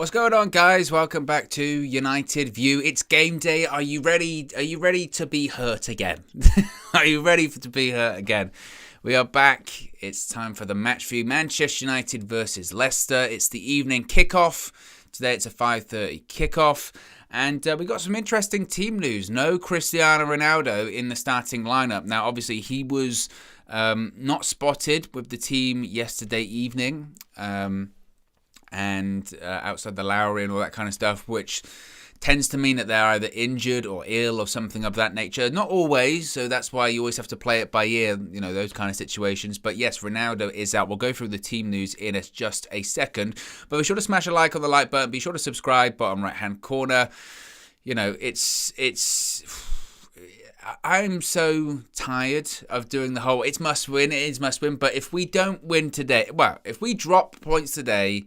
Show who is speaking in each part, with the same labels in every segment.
Speaker 1: What's going on, guys? Welcome back to United View. It's game day. Are you ready? Are you ready to be hurt again? Are you ready to be hurt again? We are back. It's time for the match view. Manchester United versus Leicester. It's the evening kickoff. Today it's a 5:30 kickoff. And we got some interesting team news. No Cristiano Ronaldo in the starting lineup. Now, obviously, he was not spotted with the team yesterday evening. And outside the Lowry and all that kind of stuff, which tends to mean that they're either injured or ill or something of that nature. Not always, so that's why you always have to play it by ear, those kind of situations. But yes, Ronaldo is out. We'll go through the team news in just a second. But be sure to smash a like on the like button. Be sure to subscribe, bottom right-hand corner. I'm so tired of doing the whole, it's must win, it is must win. But if we don't win today, if we drop points today,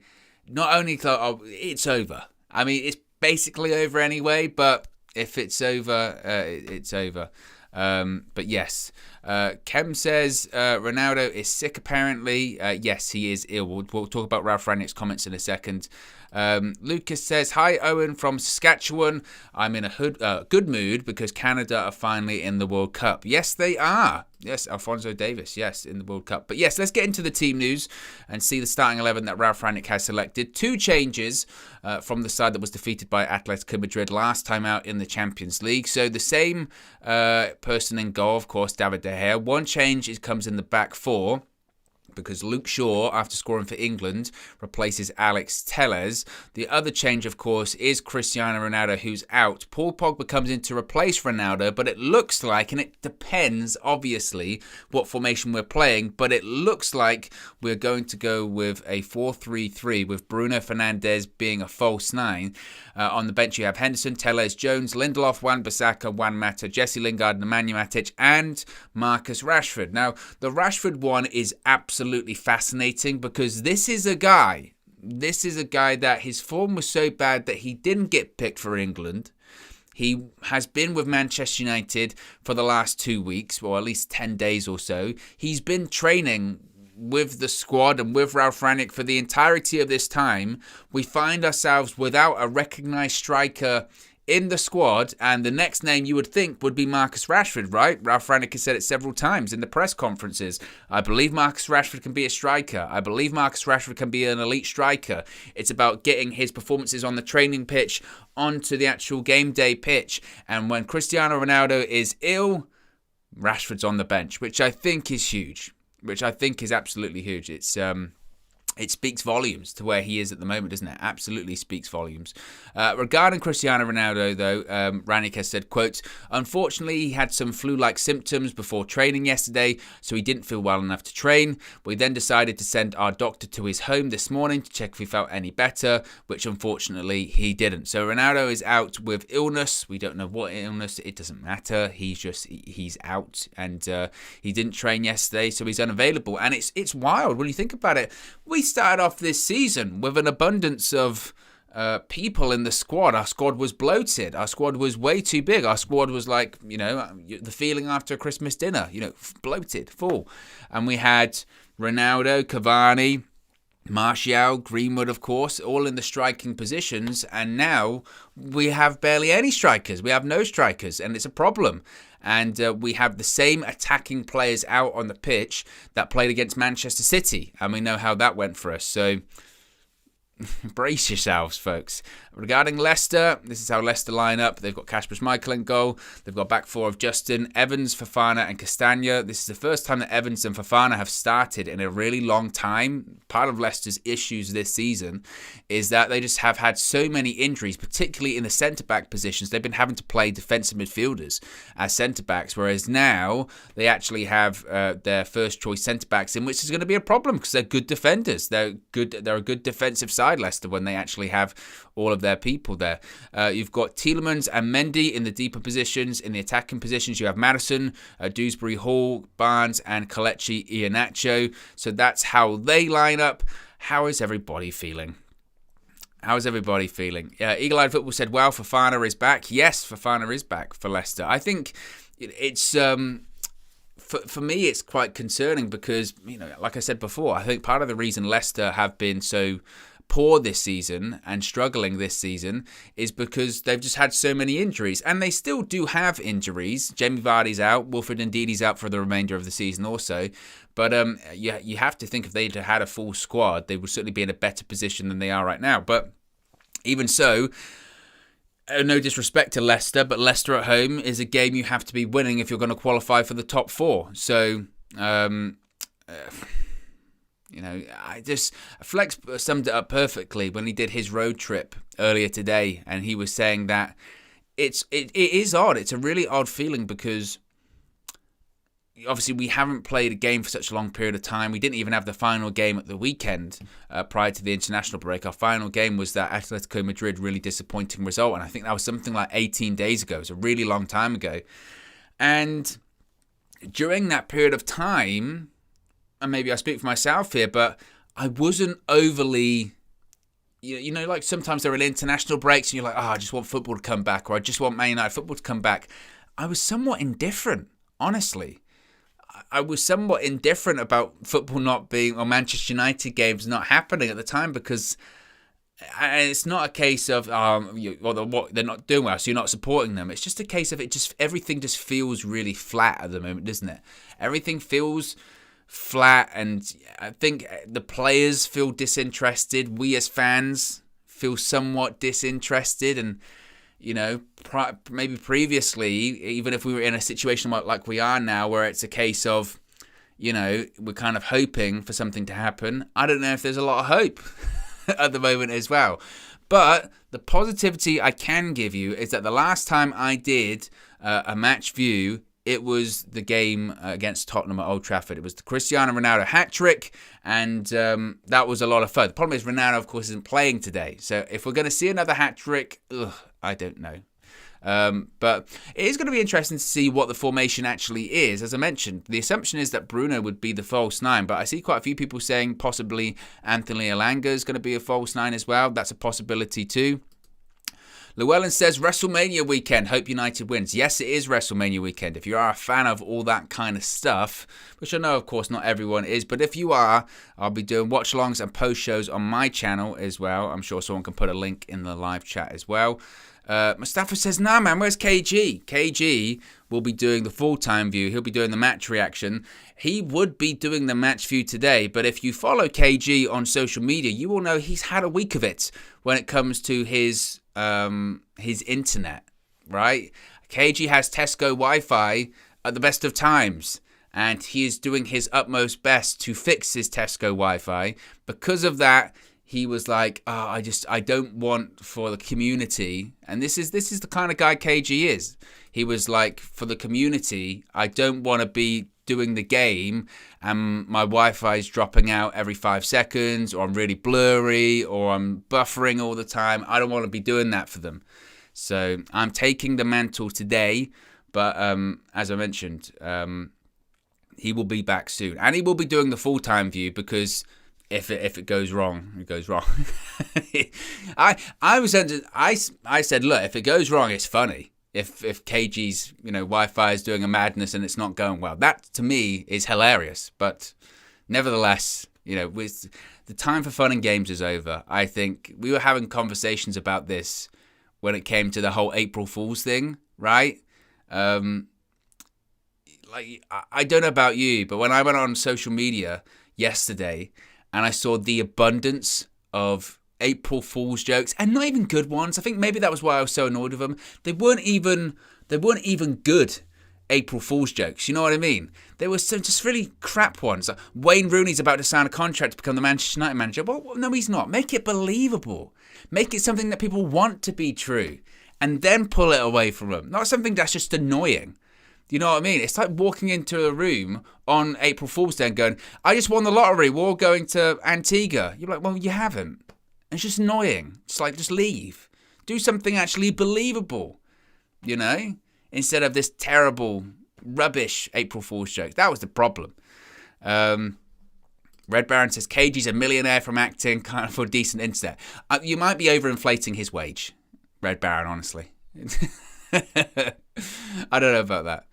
Speaker 1: not only it's over. I mean, it's basically over anyway, but if it's over, it's over. But yes, Kem says Ronaldo is sick apparently. Yes, he is ill. We'll talk about Ralph Rangnick's comments in a second. Lucas says, hi, Owen from Saskatchewan. I'm in a good mood because Canada are finally in the World Cup. Yes, they are. Yes, Alphonso Davies, yes, in the World Cup. But yes, let's get into the team news and see the starting 11 that Ralph Rangnick has selected. Two changes from the side that was defeated by Atletico Madrid last time out in the Champions League. So the same person in goal, of course, David De Gea. One change comes in the back four, because Luke Shaw, after scoring for England, replaces Alex Telles. The other change, of course, is Cristiano Ronaldo, who's out. Paul Pogba comes in to replace Ronaldo, but it looks like, and it depends, obviously, what formation we're playing, but it looks like we're going to go with a 4-3-3, with Bruno Fernandes being a false nine. On the bench, you have Henderson, Telles, Jones, Lindelof, Wan-Bissaka, Juan Mata, Jesse Lingard, Nemanja Matic, and Marcus Rashford. Now, the Rashford one is absolutely fascinating because this is a guy that his form was so bad that he didn't get picked for England. He has been with Manchester United for the last 2 weeks, or at least 10 days or so. He's been training with the squad and with Ralph Rangnick for the entirety of this time. We find ourselves without a recognised striker in the squad, and the next name you would think would be Marcus Rashford, right? Ralph Rangnick has said it several times in the press conferences. I believe Marcus Rashford can be a striker. I believe Marcus Rashford can be an elite striker. It's about getting his performances on the training pitch onto the actual game day pitch. And when Cristiano Ronaldo is ill, Rashford's on the bench, which I think is huge. Which I think is absolutely huge. It speaks volumes to where he is at the moment, doesn't it? Absolutely speaks volumes. Regarding Cristiano Ronaldo, though, Rangnick has said, quote, unfortunately, he had some flu-like symptoms before training yesterday, so he didn't feel well enough to train. We then decided to send our doctor to his home this morning to check if he felt any better, which unfortunately he didn't. So Ronaldo is out with illness. We don't know what illness. It doesn't matter. He's out, and he didn't train yesterday, so he's unavailable. And it's wild when you think about it. We started off this season with an abundance of people in the squad. Our squad was bloated. Our squad was way too big. Our squad was like, the feeling after a Christmas dinner, bloated, full. And we had Ronaldo, Cavani, Martial, Greenwood, of course, all in the striking positions. And now we have barely any strikers. We have no strikers, and it's a problem. And we have the same attacking players out on the pitch that played against Manchester City. And we know how that went for us. So brace yourselves, folks. Regarding Leicester, this is how Leicester line up. They've got Kasper Schmeichel in goal. They've got back four of Justin, Evans, Fofana and Castagna. This is the first time that Evans and Fofana have started in a really long time. Part of Leicester's issues this season is that they just have had so many injuries, particularly in the centre-back positions. They've been having to play defensive midfielders as centre-backs, whereas now they actually have their first-choice centre-backs in, which is going to be a problem because they're good defenders. They're a good defensive side, Leicester, when they actually have all of their people there. You've got Tielemans and Mendy in the deeper positions. In the attacking positions, you have Maddison, Dewsbury Hall, Barnes, and Kelechi Iheanacho. So that's how they line up. How is everybody feeling? How's everybody feeling? Eagle-Eyed Football said, wow, Fofana is back. Yes, Fofana is back for Leicester. I think it's... For me, it's quite concerning because, like I said before, I think part of the reason Leicester have been so poor this season and struggling this season is because they've just had so many injuries. And they still do have injuries. Jamie Vardy's out. Wilfred Ndidi's out for the remainder of the season also. But you have to think if they'd had a full squad, they would certainly be in a better position than they are right now. But even so, no disrespect to Leicester, but Leicester at home is a game you have to be winning if you're going to qualify for the top four. So, Flex summed it up perfectly when he did his road trip earlier today, and he was saying that it is odd. It's a really odd feeling because obviously we haven't played a game for such a long period of time. We didn't even have the final game at the weekend prior to the international break. Our final game was that Atletico Madrid really disappointing result, and I think that was something like 18 days ago. It was a really long time ago. And during that period of time, and maybe I speak for myself here, but I wasn't overly, like sometimes there are international breaks and you're like, I just want football to come back, or I just want Man United football to come back. I was somewhat indifferent, honestly. I was somewhat indifferent about football not being, or Manchester United games not happening at the time, because it's not a case of they're not doing well, so you're not supporting them. It's just a case of everything just feels really flat at the moment, doesn't it? Everything feels flat, and I think the players feel disinterested. We as fans feel somewhat disinterested, and maybe previously, even if we were in a situation like we are now, where it's a case of, we're kind of hoping for something to happen. I don't know if there's a lot of hope at the moment as well. But the positivity I can give you is that the last time I did a match view, it was the game against Tottenham at Old Trafford. It was the Cristiano Ronaldo hat-trick, and that was a lot of fun. The problem is Ronaldo, of course, isn't playing today. So if we're going to see another hat-trick, I don't know. But it is going to be interesting to see what the formation actually is. As I mentioned, the assumption is that Bruno would be the false nine, but I see quite a few people saying possibly Anthony Elanga is going to be a false nine as well. That's a possibility too. Llewellyn says, WrestleMania weekend, hope United wins. Yes, it is WrestleMania weekend. If you are a fan of all that kind of stuff, which I know, of course, not everyone is, but if you are, I'll be doing watch-alongs and post-shows on my channel as well. I'm sure someone can put a link in the live chat as well. Mustafa says, nah, man, where's KG? KG will be doing the full-time view. He'll be doing the match reaction. He would be doing the match view today, but if you follow KG on social media, you will know he's had a week of it when it comes to his internet, right? KG has Tesco Wi-Fi at the best of times, and he is doing his utmost best to fix his Tesco Wi-Fi. Because of that, he was like, I don't want for the community, and this is the kind of guy KG is. He was like, for the community, I don't want to be doing the game and my Wi-Fi is dropping out every 5 seconds, or I'm really blurry, or I'm buffering all the time. I don't want to be doing that for them. So I'm taking the mantle today, but as I mentioned, he will be back soon, and he will be doing the full-time view, because if it goes wrong, it goes wrong. I said, look, if it goes wrong, it's funny. If KG's Wi-Fi is doing a madness and it's not going well, that to me is hilarious. But nevertheless, with the time for fun and games is over. I think we were having conversations about this when it came to the whole April Fool's thing, right? I don't know about you, but when I went on social media yesterday and I saw the abundance of April Fool's jokes, and not even good ones. I think maybe that was why I was so annoyed with them. They weren't even good April Fool's jokes. You know what I mean? They were some just really crap ones. Like, Wayne Rooney's about to sign a contract to become the Manchester United manager. Well, no, he's not. Make it believable. Make it something that people want to be true, and then pull it away from them. Not something that's just annoying. You know what I mean? It's like walking into a room on April Fool's Day and going, I just won the lottery. We're all going to Antigua. You're like, well, you haven't. It's just annoying. It's like, just leave. Do something actually believable, instead of this terrible, rubbish April Fool's joke. That was the problem. Red Baron says, KG's a millionaire from acting, can't afford decent internet. You might be overinflating his wage, Red Baron, honestly. I don't know about that.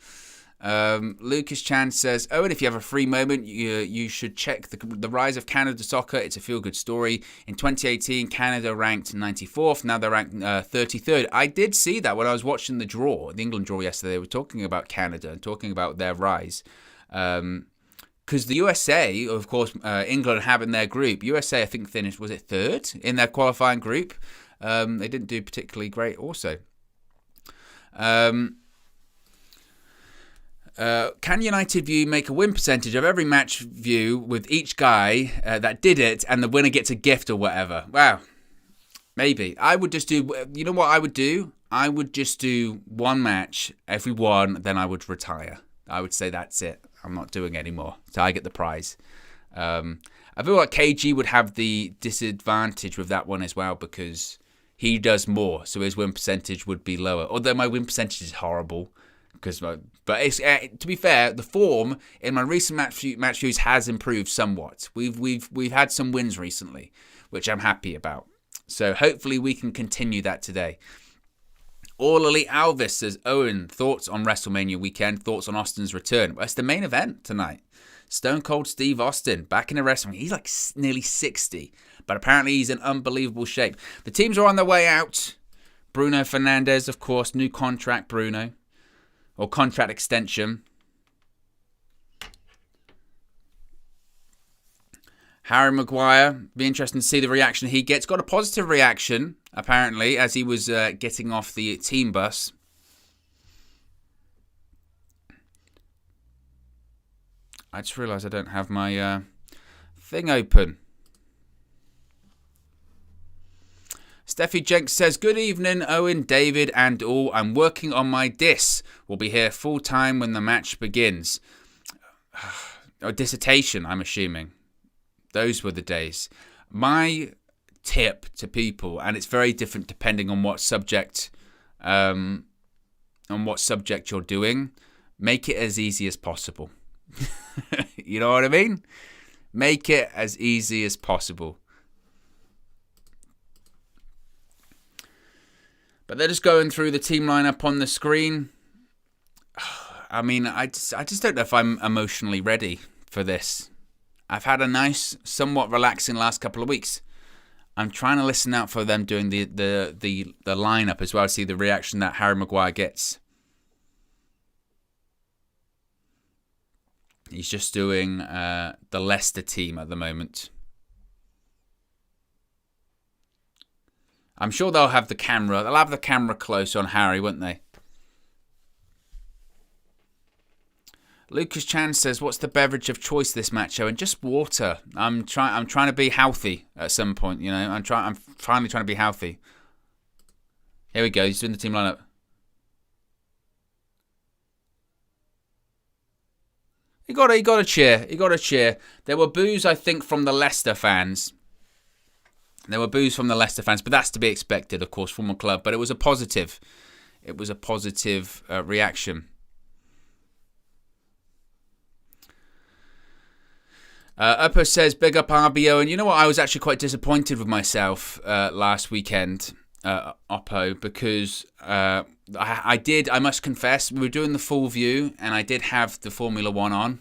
Speaker 1: Lucas Chan says, Owen, if you have a free moment, you should check the rise of Canada soccer. It's a feel-good story. In 2018, Canada ranked 94th. Now they're ranked 33rd. I did see that when I was watching the England draw yesterday. They were talking about Canada and talking about their rise. Because the USA, of course, England have in their group. USA, I think, finished, was it third in their qualifying group? They didn't do particularly great also. Can United View make a win percentage of every match view with each guy that did it and the winner gets a gift or whatever? Wow. Maybe. I would just do, you know what I would do? I would just do one match. If we won, then I would retire. I would say that's it. I'm not doing any more. So I get the prize. I feel like KG would have the disadvantage with that one as well because he does more. So his win percentage would be lower. Although my win percentage is horrible. But it's, to be fair, the form in my recent match views has improved somewhat. We've had some wins recently, which I'm happy about. So hopefully we can continue that today. All Elite Alvis says, Owen, thoughts on WrestleMania weekend? Thoughts on Austin's return? Well, it's the main event tonight. Stone Cold Steve Austin back in the wrestling. He's like nearly 60, but apparently he's in unbelievable shape. The teams are on their way out. Bruno Fernandes, of course, new contract, Bruno. Or contract extension. Harry Maguire, be interesting to see the reaction he gets. Got a positive reaction, apparently, as he was getting off the team bus. I just realised I don't have my thing open. Steffi Jenks says, good evening, Owen, David, and all. I'm working on my dis. We'll be here full time when the match begins. A dissertation, I'm assuming. Those were the days. My tip to people, and it's very different depending on what subject, you're doing. Make it as easy as possible. You know what I mean? Make it as easy as possible. But they're just going through the team lineup on the screen. I mean, I just don't know if I'm emotionally ready for this. I've had a nice, somewhat relaxing last couple of weeks. I'm trying to listen out for them doing the lineup as well, see the reaction that Harry Maguire gets. He's just doing the Leicester team at the moment. I'm sure they'll have the camera. They'll have the camera close on Harry, won't they? Lucas Chan says, "What's the beverage of choice this match, Owen?" Just water. I'm trying to be healthy at some point. You know, I'm finally trying to be healthy. Here we go. He's doing the team lineup. He got a cheer. He got a cheer. There were boos, I think, from the Leicester fans. But that's to be expected, of course, from a club. But it was a positive. It was a positive reaction. Upper says, big up RBO. And you know what? I was actually quite disappointed with myself last weekend, Oppo, because I must confess, we were doing the full view, and I did have the Formula 1 on.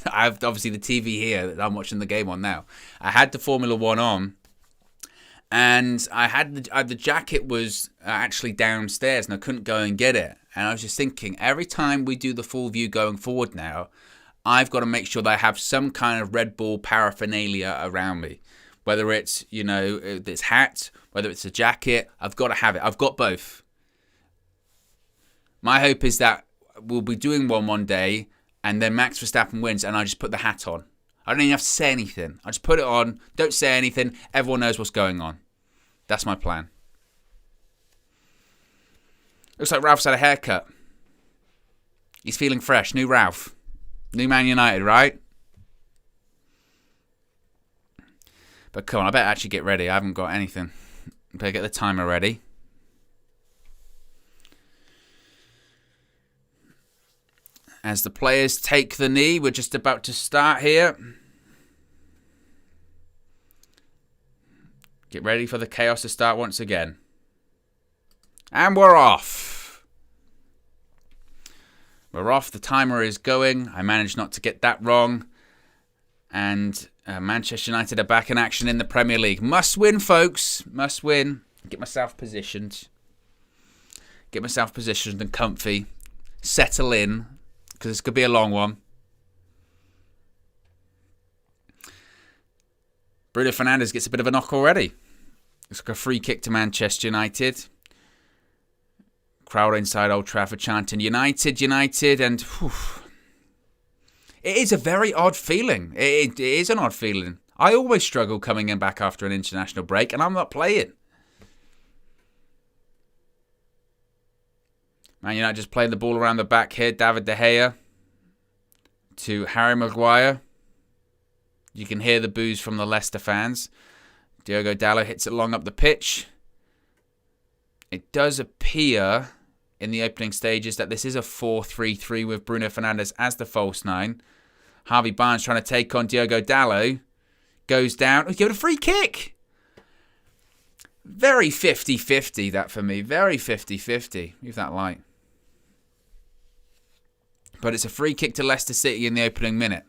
Speaker 1: I have, obviously, the TV here that I'm watching the game on now. I had the Formula 1 on. And I had the jacket was actually downstairs and I couldn't go and get it. And I was just thinking, every time we do the full view going forward now, I've got to make sure that I have some kind of Red Bull paraphernalia around me. Whether it's, this hat, whether it's a jacket, I've got to have it. I've got both. My hope is that we'll be doing one day and then Max Verstappen wins and I just put the hat on. I don't even have to say anything. I just put it on, don't say anything, everyone knows what's going on. That's my plan. Looks like Ralph's had a haircut. He's feeling fresh. New Ralph. New Man United, right? But come on, I better actually get ready. I haven't got anything. I better get the timer ready. As the players take the knee, we're just about to start here. Get ready for the chaos to start once again. And we're off. We're off. The timer is going. I managed not to get that wrong. And Manchester United are back in action in the Premier League. Must win, folks. Must win. Get myself positioned. Get myself positioned and comfy. Settle in. Because this could be a long one. Bruno Fernandes gets a bit of a knock already. It's like a free kick to Manchester United. Crowd inside Old Trafford chanting United, United, and whew, it is a very odd feeling. It is an odd feeling. I always struggle coming in back after an international break, and I'm not playing. Man United just playing the ball around the back here. David De Gea to Harry Maguire. You can hear the boos from the Leicester fans. Diogo Dalot hits it long up the pitch. It does appear in the opening stages that this is a 4-3-3 with Bruno Fernandes as the false nine. Harvey Barnes trying to take on Diogo Dalot. Goes down. Oh, give it a free kick. Very 50-50 that for me. Very 50-50. Move that light. But it's a free kick to Leicester City in the opening minute.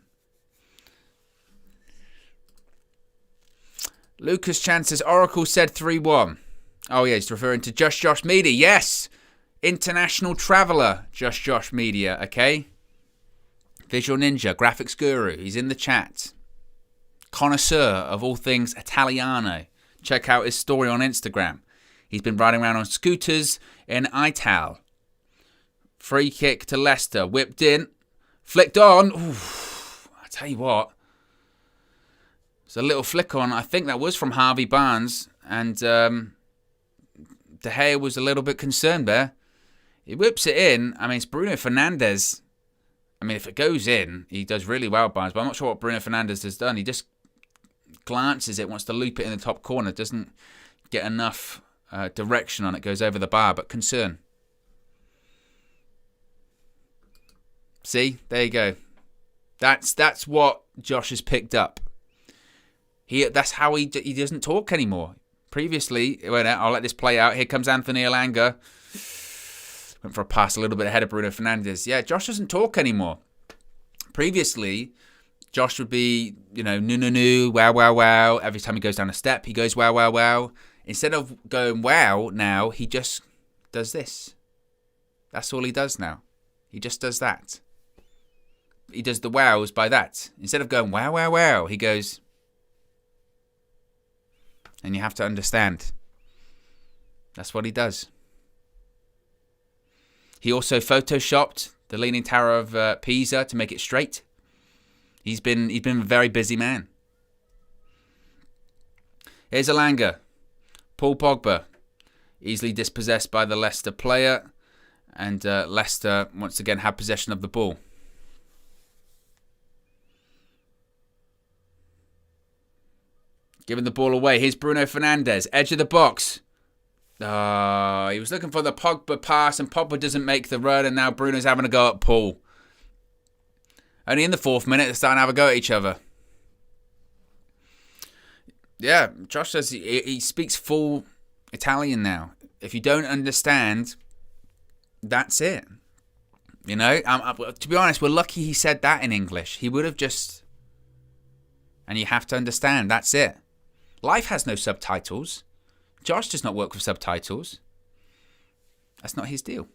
Speaker 1: Lucas Chance's Oracle said 3-1. Oh, yeah, he's referring to Just Josh Media. Yes! International traveller, Just Josh Media, okay? Visual Ninja, graphics guru. He's in the chat. Connoisseur of all things Italiano. Check out his story on Instagram. He's been riding around on scooters in Ital. Free kick to Leicester. Whipped in. Flicked on. Oof, I tell you what. It's a little flick on. I think that was from Harvey Barnes. And De Gea was a little bit concerned there. He whips it in. I mean, it's Bruno Fernandes. I mean, if it goes in, he does really well, Barnes. But I'm not sure what Bruno Fernandes has done. He just glances it, wants to loop it in the top corner. Doesn't get enough direction on it. Goes over the bar, but concern. See? There you go. That's what Josh has picked up. That's how he doesn't talk anymore. Previously, he went, I'll let this play out. Here comes Anthony Elanga. Went for a pass a little bit ahead of Bruno Fernandes. Yeah, Josh doesn't talk anymore. Previously, Josh would be, no, wow, wow, wow. Every time he goes down a step, he goes wow, wow, wow. Instead of going wow now, he just does this. That's all he does now. He just does that. He does the wows by that. Instead of going wow, wow, wow, he goes... And you have to understand. That's what he does. He also photoshopped the Leaning Tower of Pisa to make it straight. He's been a very busy man. Here's Elanga. Paul Pogba. Easily dispossessed by the Leicester player. And Leicester once again have possession of the ball. Giving the ball away. Here's Bruno Fernandes. Edge of the box. He was looking for the Pogba pass and Pogba doesn't make the run and now Bruno's having a go at Paul. Only in the 4th minute they're starting to have a go at each other. Yeah, Josh says he speaks full Italian now. If you don't understand, that's it. To be honest, we're lucky he said that in English. He would have just... And you have to understand, that's it. Life has no subtitles. Josh does not work with subtitles. That's not his deal.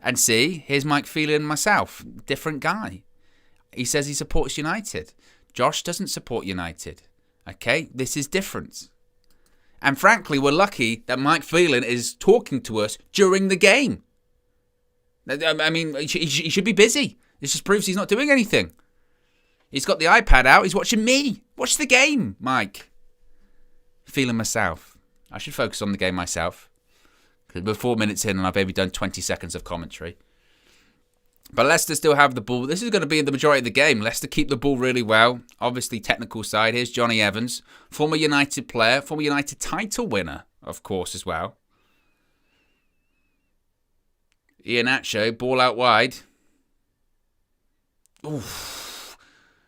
Speaker 1: And see, here's Mike Phelan and myself. Different guy. He says he supports United. Josh doesn't support United. Okay? This is different. And frankly, we're lucky that Mike Phelan is talking to us during the game. I mean, he should be busy. This just proves he's not doing anything. He's got the iPad out. He's watching me. Watch the game, Mike. Feeling myself. I should focus on the game myself. Because we're 4 minutes in and I've maybe done 20 seconds of commentary. But Leicester still have the ball. This is going to be the majority of the game. Leicester keep the ball really well. Obviously, technical side. Here's Johnny Evans. Former United player. Former United title winner, of course, as well. Iheanacho. Ball out wide. Oof.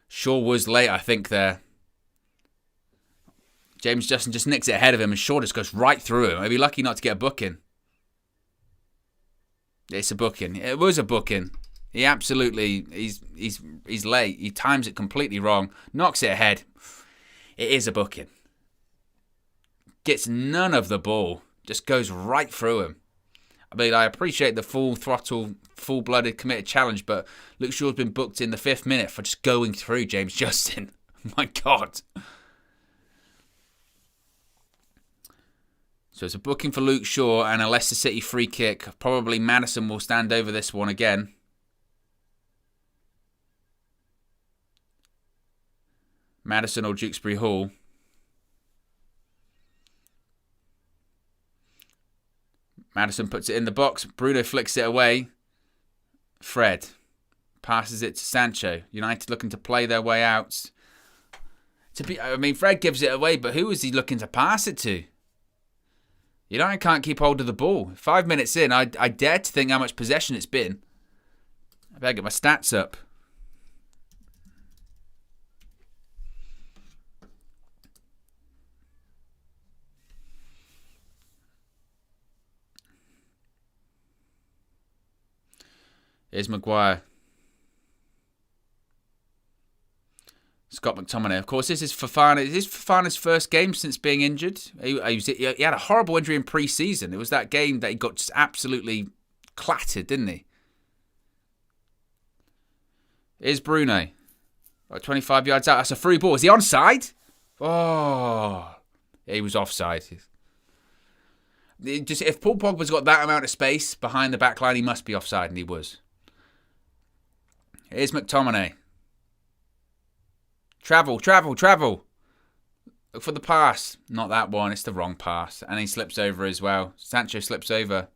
Speaker 1: Shaw was late, I think, there. James Justin just nicks it ahead of him and Shaw just goes right through him. He'd be lucky not to get a booking. It's a booking. It was a booking. He absolutely, he's late. He times it completely wrong. Knocks it ahead. It is a booking. Gets none of the ball. Just goes right through him. I mean, I appreciate the full throttle, full-blooded, committed challenge, but Luke Shaw's been booked in the 5th minute for just going through James Justin. My God. So it's a booking for Luke Shaw and a Leicester City free kick. Probably Maddison will stand over this one again. Maddison or Dewsbury Hall. Maddison puts it in the box. Bruno flicks it away. Fred passes it to Sancho. United looking to play their way out. Fred gives it away, but who is he looking to pass it to? United can't keep hold of the ball. 5 minutes in, I dare to think how much possession it's been. I better get my stats up. Here's Maguire. Scott McTominay. Of course, this is Fofana. This is Fofana's first game since being injured. He had a horrible injury in pre-season. It was that game that he got just absolutely clattered, didn't he? Here's Bruno. 25 yards out. That's a free ball. Is he onside? Oh. Yeah, he was offside. If Paul Pogba's got that amount of space behind the back line, he must be offside, and he was. Here's McTominay. Travel. Look for the pass. Not that one. It's the wrong pass. And he slips over as well. Sancho slips over.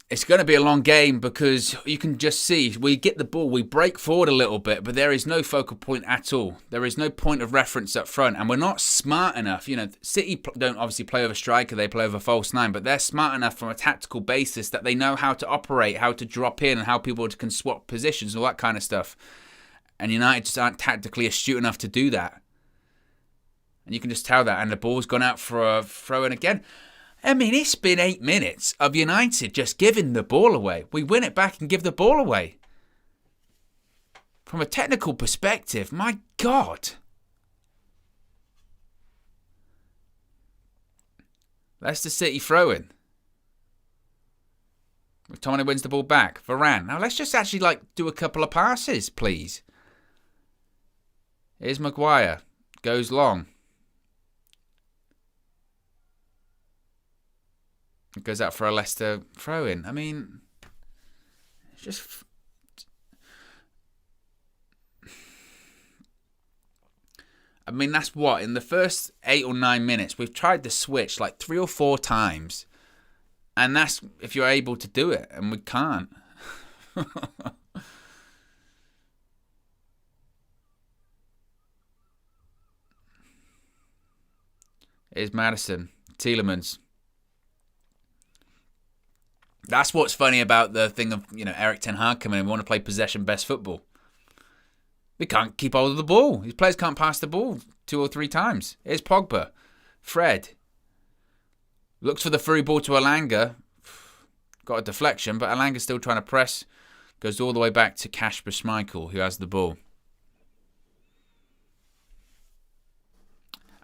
Speaker 1: It's going to be a long game because you can just see we get the ball, we break forward a little bit, but there is no focal point at all. There is no point of reference up front, and we're not smart enough. City don't obviously play over striker, they play over false nine, but they're smart enough from a tactical basis that they know how to operate, how to drop in, and how people can swap positions and all that kind of stuff. And United just aren't tactically astute enough to do that. And you can just tell that, and the ball's gone out for a throw-in again. I mean, it's been 8 minutes of United just giving the ball away. We win it back and give the ball away. From a technical perspective, my God. Leicester City throw-in. McTominay wins the ball back. Varane. Now, let's just actually, do a couple of passes, please. Here's Maguire. Goes long. It goes out for a Leicester throw-in. I mean, it's just... that's what? In the first 8 or 9 minutes, we've tried the switch 3 or 4 times. And that's if you're able to do it. And we can't. Here's Maddison. Tielemans. That's what's funny about the thing of, Eric Ten Hag coming in. We want to play possession-best football. We can't keep hold of the ball. These players can't pass the ball 2 or 3 times. Here's Pogba. Fred. Looks for the through ball to Elanga. Got a deflection, but Elanga's still trying to press. Goes all the way back to Kasper Schmeichel, who has the ball.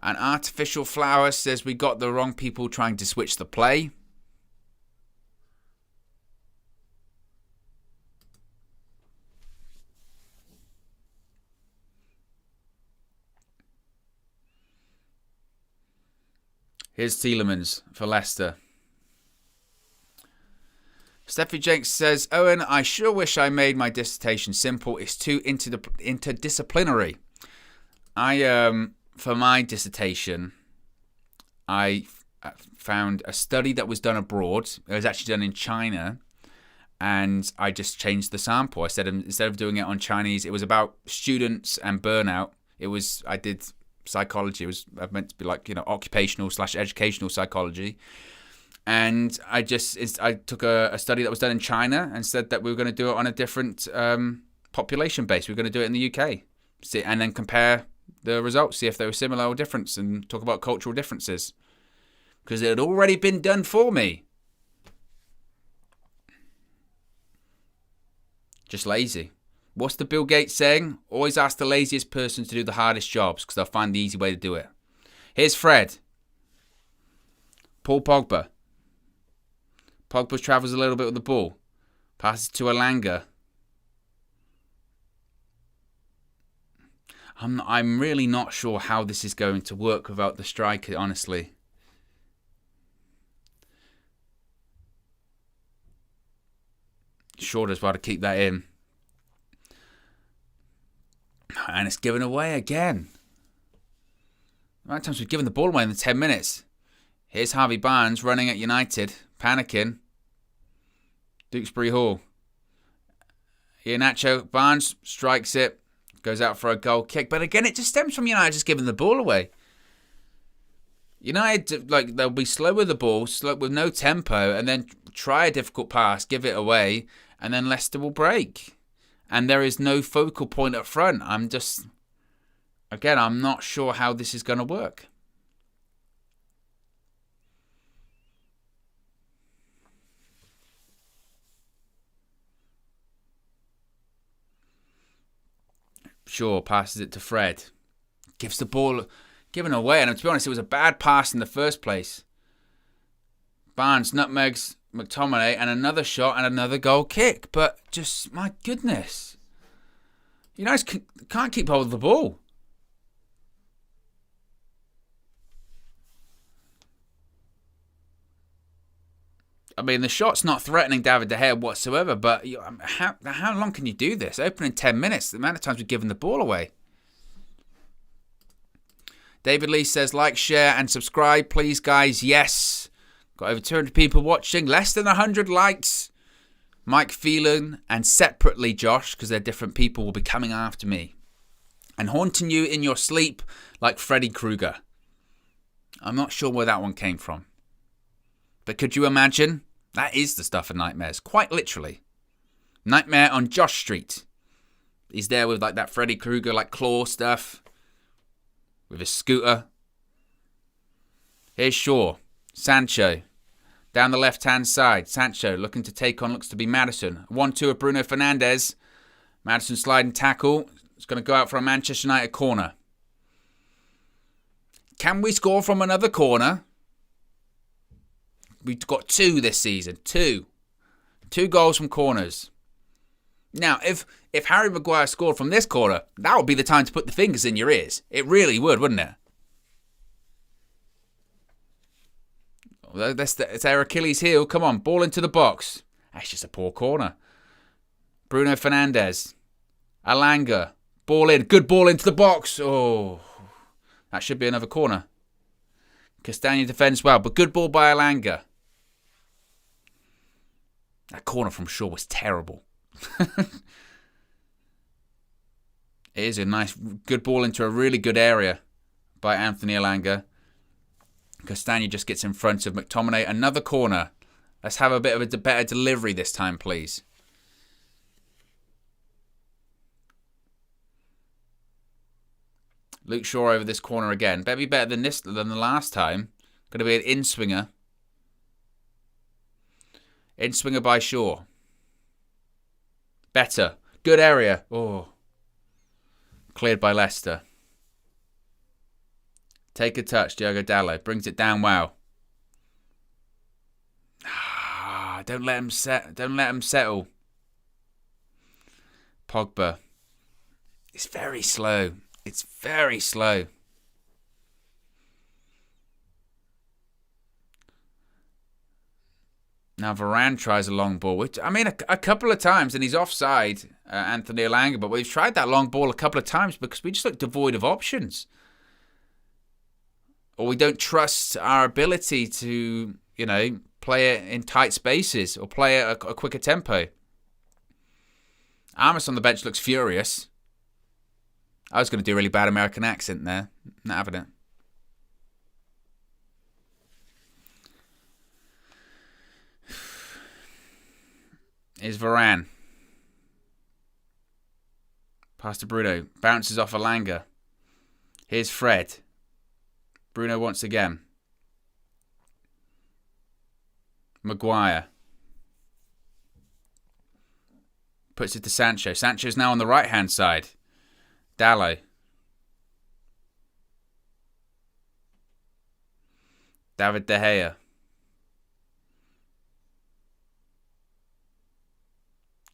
Speaker 1: And Artificial Flower says we got the wrong people trying to switch the play. Here's Tielemans for Leicester. Steffi Jenks says, Owen, I sure wish I made my dissertation simple. It's too interdisciplinary. For my dissertation, I found a study that was done abroad. It was actually done in China. And I just changed the sample. Instead of doing it on Chinese, it was about students and burnout. I did psychology. It was meant to be occupational/educational psychology. And I took a study that was done in China and said that we were going to do it on a different population base. We were going to do it in the UK. And then compare the results, see if they were similar or different, and talk about cultural differences. Because it had already been done for me. Just lazy. What's the Bill Gates saying? Always ask the laziest person to do the hardest jobs because they'll find the easy way to do it. Here's Fred. Paul Pogba. Pogba travels a little bit with the ball. Passes to Elanga. I'm really not sure how this is going to work without the striker, honestly. Sure does well to keep that in. And it's given away again. How many times we've given the ball away in the 10 minutes? Here's Harvey Barnes running at United, panicking. Dewsbury Hall. Iheanacho, Barnes strikes it, goes out for a goal kick. But again, it just stems from United just giving the ball away. United, they'll be slow with the ball, slow with no tempo, and then try a difficult pass, give it away, and then Leicester will break. And there is no focal point up front. I'm not sure how this is going to work. Shaw passes it to Fred. Gives the ball given away. And to be honest, it was a bad pass in the first place. Barnes nutmegs McTominay and another shot and another goal kick. But just, my goodness. You guys can't keep hold of the ball. I mean, the shot's not threatening David De Gea whatsoever, but how long can you do this? Opening 10 minutes, the amount of times we've given the ball away. David Lee says, like, share, and subscribe, please, guys. Yes. Got over 200 people watching. Less than 100 likes. Mike Phelan and separately Josh, because they're different people, will be coming after me and haunting you in your sleep like Freddy Krueger. I'm not sure where that one came from. But could you imagine? That is the stuff of nightmares, quite literally. Nightmare on Josh Street. He's there with that Freddy Krueger claw stuff. With his scooter. Here's Shaw. Sancho. Down the left-hand side. Sancho looking to take on, looks to be Maddison. 1-2 of Bruno Fernandes. Maddison sliding tackle. It's going to go out for a Manchester United corner. Can we score from another corner? We've got 2 this season. 2 goals from corners. Now, if Harry Maguire scored from this corner, that would be the time to put the fingers in your ears. It really would, wouldn't it? It's their Achilles heel. Come on, ball into the box. That's just a poor corner. Bruno Fernandes. Elanga. Ball in. Good ball into the box. Oh, that should be another corner. Castagna defends well, but good ball by Elanga. That corner from Shaw was terrible. It is a nice, good ball into a really good area by Anthony Elanga. Castagna just gets in front of McTominay. Another corner. Let's have a bit of a better delivery this time, please. Luke Shaw over this corner again. Better be better than the last time. Going to be an in-swinger. In-swinger by Shaw. Better. Good area. Oh. Cleared by Leicester. Take a touch, Diogo Dalot. Brings it down well. Don't let him settle. Pogba. It's very slow. It's very slow. Now Varane tries a long ball, which, I mean, a couple of times, and he's offside, Anthony Elanga, but we've tried that long ball a couple of times because we just look devoid of options. Or we don't trust our ability to, play it in tight spaces or play it a quicker tempo. Amos on the bench looks furious. I was going to do a really bad American accent there. Not having it. Here's Varane. Pass to Bruno. Bounces off Elanga. Here's Fred. Bruno once again. Maguire. Puts it to Sancho. Sancho's now on the right-hand side. Dalot. David De Gea.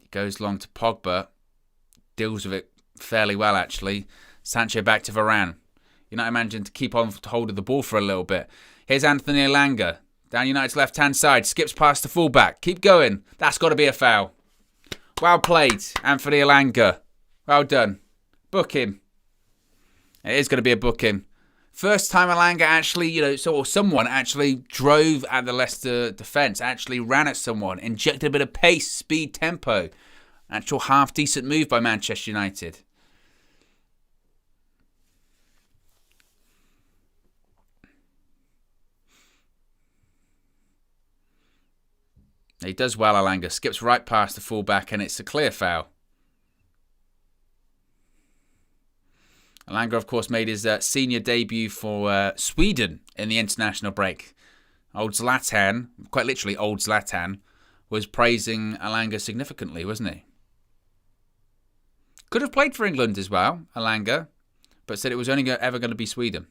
Speaker 1: He goes long to Pogba. Deals with it fairly well, actually. Sancho back to Varane. United managing to keep on hold of the ball for a little bit. Here's Anthony Elanga. Down United's left-hand side. Skips past the fullback. Keep going. That's got to be a foul. Well played, Anthony Elanga. Well done. Book him. It is going to be a booking. First time Elanga actually, someone actually drove at the Leicester defence, actually ran at someone, injected a bit of pace, speed, tempo. Actual half-decent move by Manchester United. He does well, Elanga. Skips right past the fullback, and it's a clear foul. Elanga, of course, made his senior debut for Sweden in the international break. Old Zlatan, quite literally old Zlatan, was praising Elanga significantly, wasn't he? Could have played for England as well, Elanga, but said it was only ever going to be Sweden.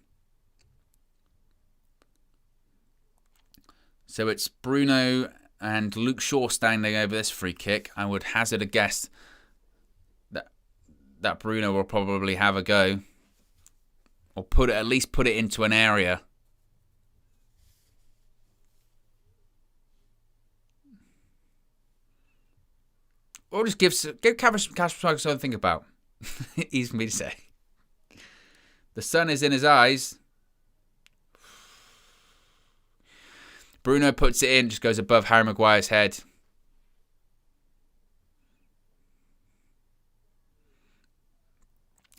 Speaker 1: So it's Bruno and Luke Shaw standing over this free kick. I would hazard a guess that Bruno will probably have a go. Or at least put it into an area. Or just give Casper something to think about. Easy for me to say. The sun is in his eyes. Bruno puts it in, just goes above Harry Maguire's head.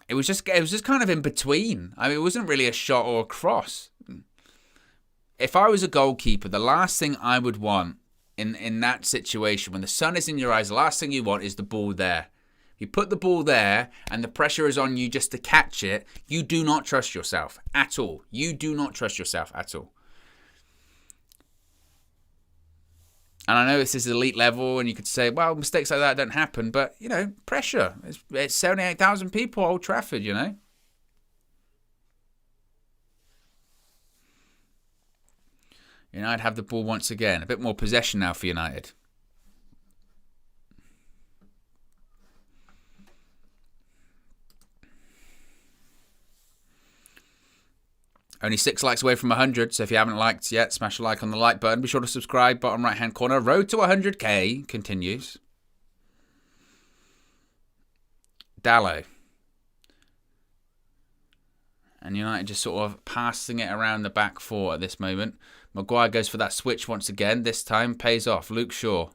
Speaker 1: It was just kind of in between. I mean, it wasn't really a shot or a cross. If I was a goalkeeper, the last thing I would want in that situation, when the sun is in your eyes, the last thing you want is the ball there. You put the ball there and the pressure is on you just to catch it, you do not trust yourself at all. You do not trust yourself at all. And I know this is elite level, and you could say, well, mistakes like that don't happen. But, pressure. It's 78,000 people at Old Trafford, United have the ball once again. A bit more possession now for United. Only 6 likes away from 100, so if you haven't liked yet, smash a like on the like button. Be sure to subscribe, bottom right-hand corner. Road to 100k continues. Dalot. And United just sort of passing it around the back four at this moment. Maguire goes for that switch once again. This time pays off. Luke Shaw.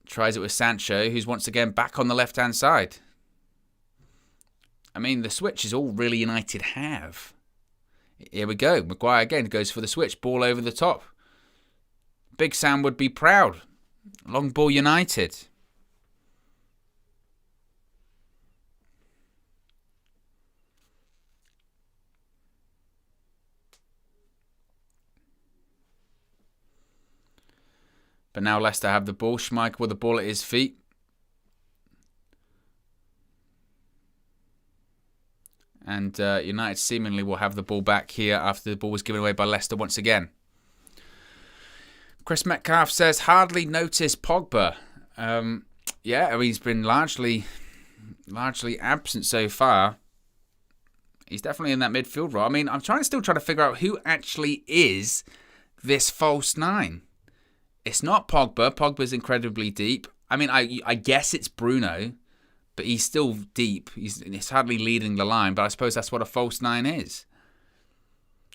Speaker 1: Tries it with Sancho, who's once again back on the left-hand side. I mean, the switch is all really United have. Here we go. Maguire again goes for the switch. Ball over the top. Big Sam would be proud. Long ball United. But now Leicester have the ball. Schmeichel with the ball at his feet. And United seemingly will have the ball back here after the ball was given away by Leicester once again. Chris Metcalf says, hardly noticed Pogba. He's been largely absent so far. He's definitely in that midfield role. I mean, I'm still trying to figure out who actually is this false nine. It's not Pogba. Pogba's incredibly deep. I mean, I guess it's Bruno. But he's still deep. He's hardly leading the line. But I suppose that's what a false nine is.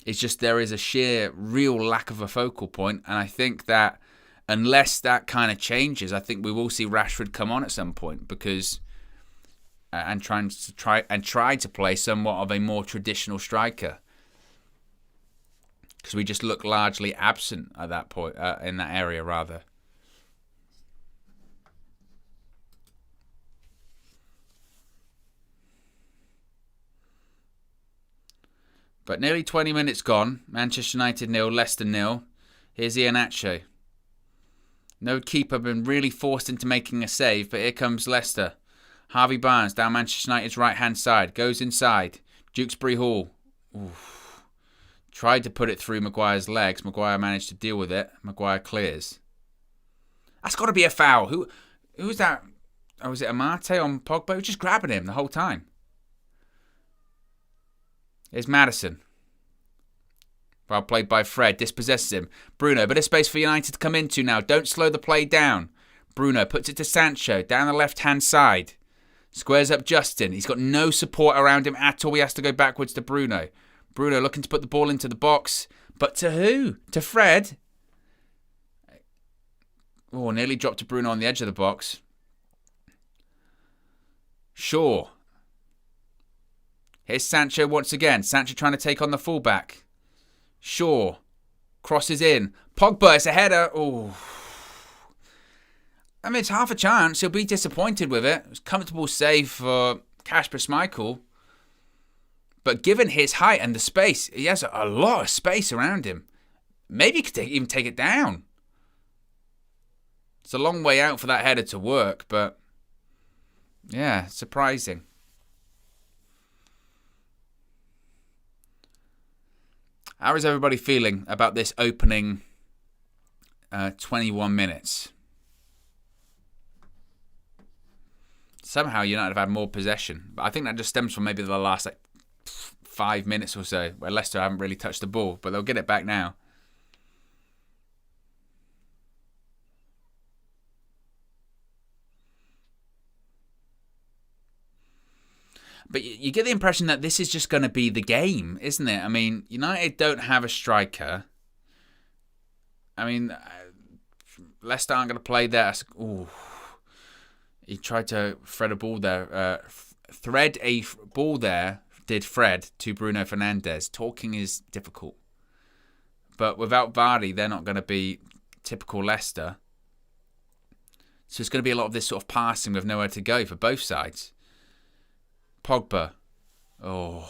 Speaker 1: It's just there is a sheer, real lack of a focal point. And I think that unless that kind of changes, I think we will see Rashford come on at some point. Because and try to play somewhat of a more traditional striker. Because we just look largely absent at that point, in that area rather. But nearly 20 minutes gone. Manchester United 0, Leicester 0. Here's Iheanacho. No keeper been really forced into making a save, but here comes Leicester. Harvey Barnes down Manchester United's right-hand side. Goes inside. Dewsbury Hall. Oof. Tried to put it through Maguire's legs. Maguire managed to deal with it. Maguire clears. That's got to be a foul. Who was that? Oh, was it Amate on Pogba? He was just grabbing him the whole time. Here's Maddison. Well played by Fred. Dispossesses him. Bruno, bit of space for United to come into now. Don't slow the play down. Bruno puts it to Sancho down the left-hand side. Squares up Justin. He's got no support around him at all. He has to go backwards to Bruno. Bruno looking to put the ball into the box. But to who? To Fred. Oh, nearly dropped to Bruno on the edge of the box. Shaw. Here's Sancho once again. Sancho trying to take on the fullback. Shaw. Crosses in. Pogba, it's a header. Oh. I mean, it's half a chance. He'll be disappointed with it. It was a comfortable save for Kasper Schmeichel. But given his height and the space, he has a lot of space around him. Maybe he could even take it down. It's a long way out for that header to work, but yeah, surprising. How is everybody feeling about this opening 21 minutes? Somehow United have had more possession. But I think that just stems from maybe the last 5 minutes or so, where Leicester haven't really touched the ball, but they'll get it back now. But you get the impression that this is just going to be the game, isn't it? I mean, United don't have a striker. I mean, Leicester aren't going to play there. Ooh. He tried to thread a ball there. Thread a ball there, did Fred, to Bruno Fernandes. Talking is difficult. But without Vardy, they're not going to be typical Leicester. So it's going to be a lot of this sort of passing with nowhere to go for both sides. Pogba. Oh.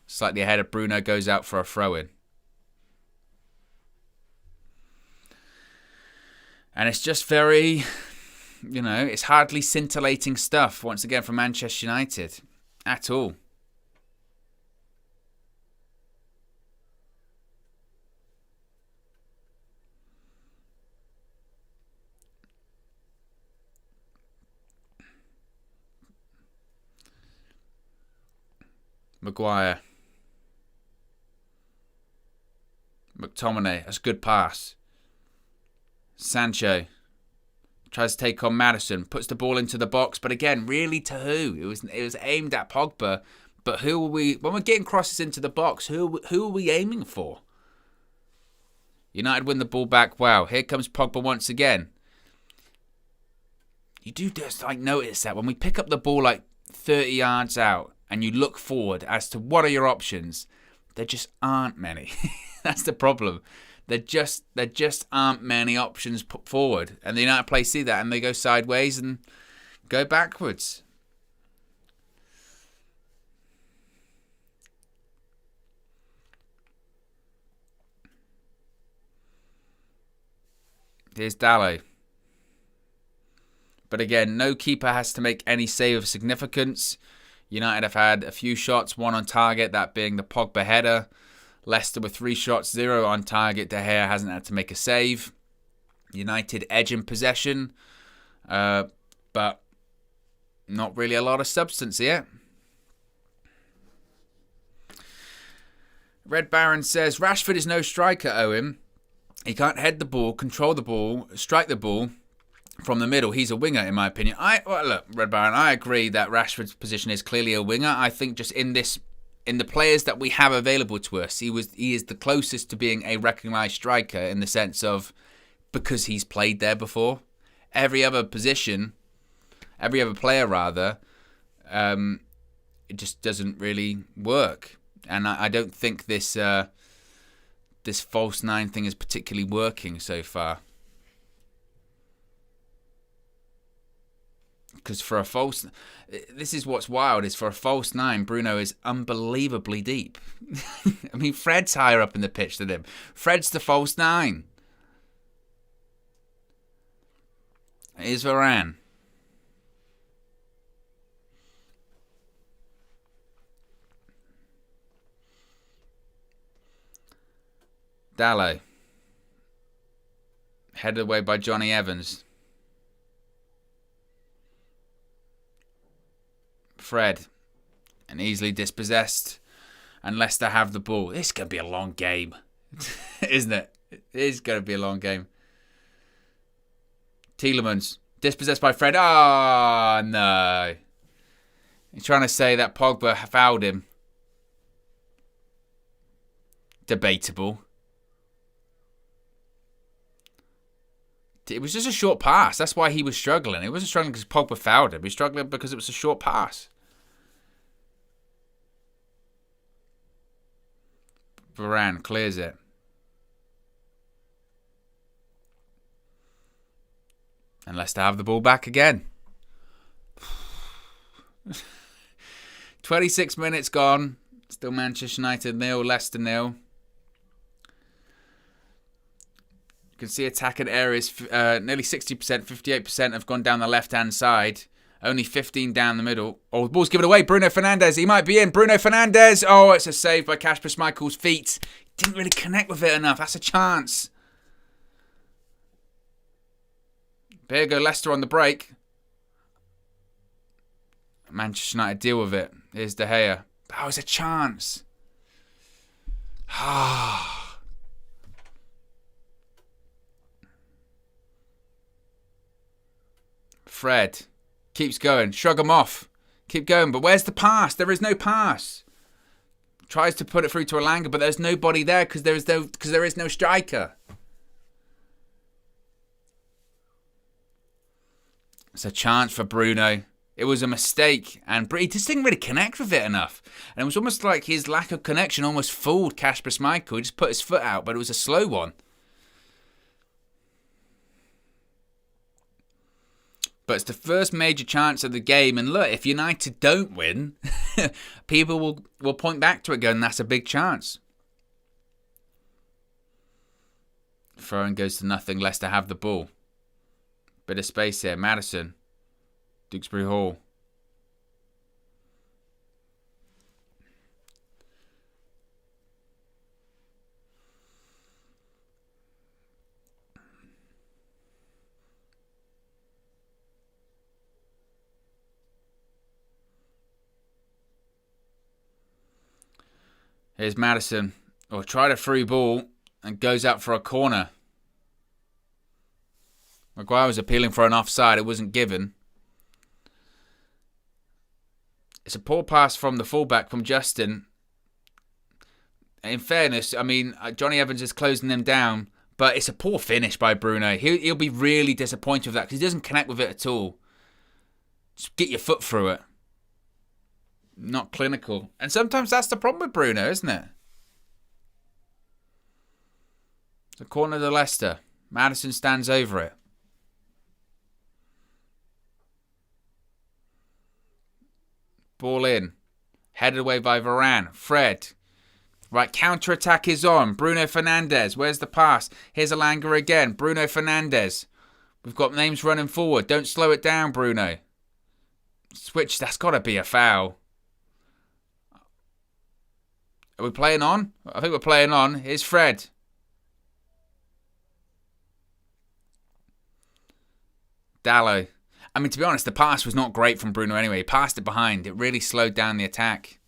Speaker 1: Slightly ahead of Bruno, goes out for a throw-in. And it's just very, it's hardly scintillating stuff, once again, from Manchester United. At all. Maguire. McTominay. That's a good pass. Sancho tries to take on Maddison. Puts the ball into the box. But again, really to who? It was aimed at Pogba. But who are we... When we're getting crosses into the box, who are we aiming for? United win the ball back. Wow. Here comes Pogba once again. You do just notice that when we pick up the ball 30 yards out, and you look forward as to what are your options, there just aren't many. That's the problem. There just aren't many options put forward. And the United players see that and they go sideways and go backwards. Here's Dalot. But again, no keeper has to make any save of significance. United have had a few shots, one on target, that being the Pogba header. Leicester with 3 shots, 0 on target. De Gea hasn't had to make a save. United edge in possession, but not really a lot of substance here. Red Baron says, Rashford is no striker, Owen. He can't head the ball, control the ball, strike the ball from the middle. He's a winger, in my opinion. Look, Red Baron, I agree that Rashford's position is clearly a winger. I think just in the players that we have available to us, he is the closest to being a recognised striker in the sense of because he's played there before. Every other position, every other player rather, it just doesn't really work. And I don't think this false 9 thing is particularly working so far. Because for a false... This is what's wild, is for a false 9, Bruno is unbelievably deep. I mean, Fred's higher up in the pitch than him. Fred's the false 9. Here's Varane. Dallo. Headed away by Johnny Evans. Fred. And easily dispossessed. And Leicester have the ball. This is going to be a long game. Isn't it? It is going to be a long game. Tielemans. Dispossessed by Fred. Oh, no. He's trying to say that Pogba fouled him. Debatable. It was just a short pass. That's why he was struggling. He wasn't struggling because Pogba fouled him. He was struggling because it was a short pass. Varane clears it. And Leicester have the ball back again. 26 minutes gone. Still Manchester United 0, Leicester 0. You can see attacking areas, nearly 60%, 58% have gone down the left-hand side. Only 15 down the middle. Oh, the ball's given away. Bruno Fernandes. He might be in. Bruno Fernandes. Oh, it's a save by Kasper Schmeichel's feet. Didn't really connect with it enough. That's a chance. There you go, Leicester on the break. Manchester United deal with it. Here's De Gea. That was a chance. Fred keeps going. Shrug him off. Keep going. But where's the pass? There is no pass. Tries to put it through to Elanga, but there's nobody there because there is no striker. It's a chance for Bruno. It was a mistake, and he just didn't really connect with it enough. And it was almost like his lack of connection almost fooled Kasper Schmeichel. He just put his foot out, but it was a slow one. But it's the first major chance of the game, and look, if United don't win, people will point back to it going, that's a big chance. Throw-in goes to nothing. Leicester have the ball. Bit of space here. Maddison. Dewsbury Hall. Here's Maddison. Oh, tried a through ball and goes out for a corner. Maguire was appealing for an offside. It wasn't given. It's a poor pass from the fullback, from Justin. In fairness, I mean, Johnny Evans is closing them down, but it's a poor finish by Bruno. He'll be really disappointed with that because he doesn't connect with it at all. Just get your foot through it. Not clinical. And sometimes that's the problem with Bruno, isn't it? The corner to Leicester. Maddison stands over it. Ball in. Headed away by Varane. Fred. Right, counter-attack is on. Bruno Fernandes. Where's the pass? Here's Elanga again. Bruno Fernandes. We've got names running forward. Don't slow it down, Bruno. Switch. That's got to be a foul. Are we playing on? I think we're playing on. Here's Fred. Dallo. I mean, to be honest, the pass was not great from Bruno anyway. He passed it behind. It really slowed down the attack.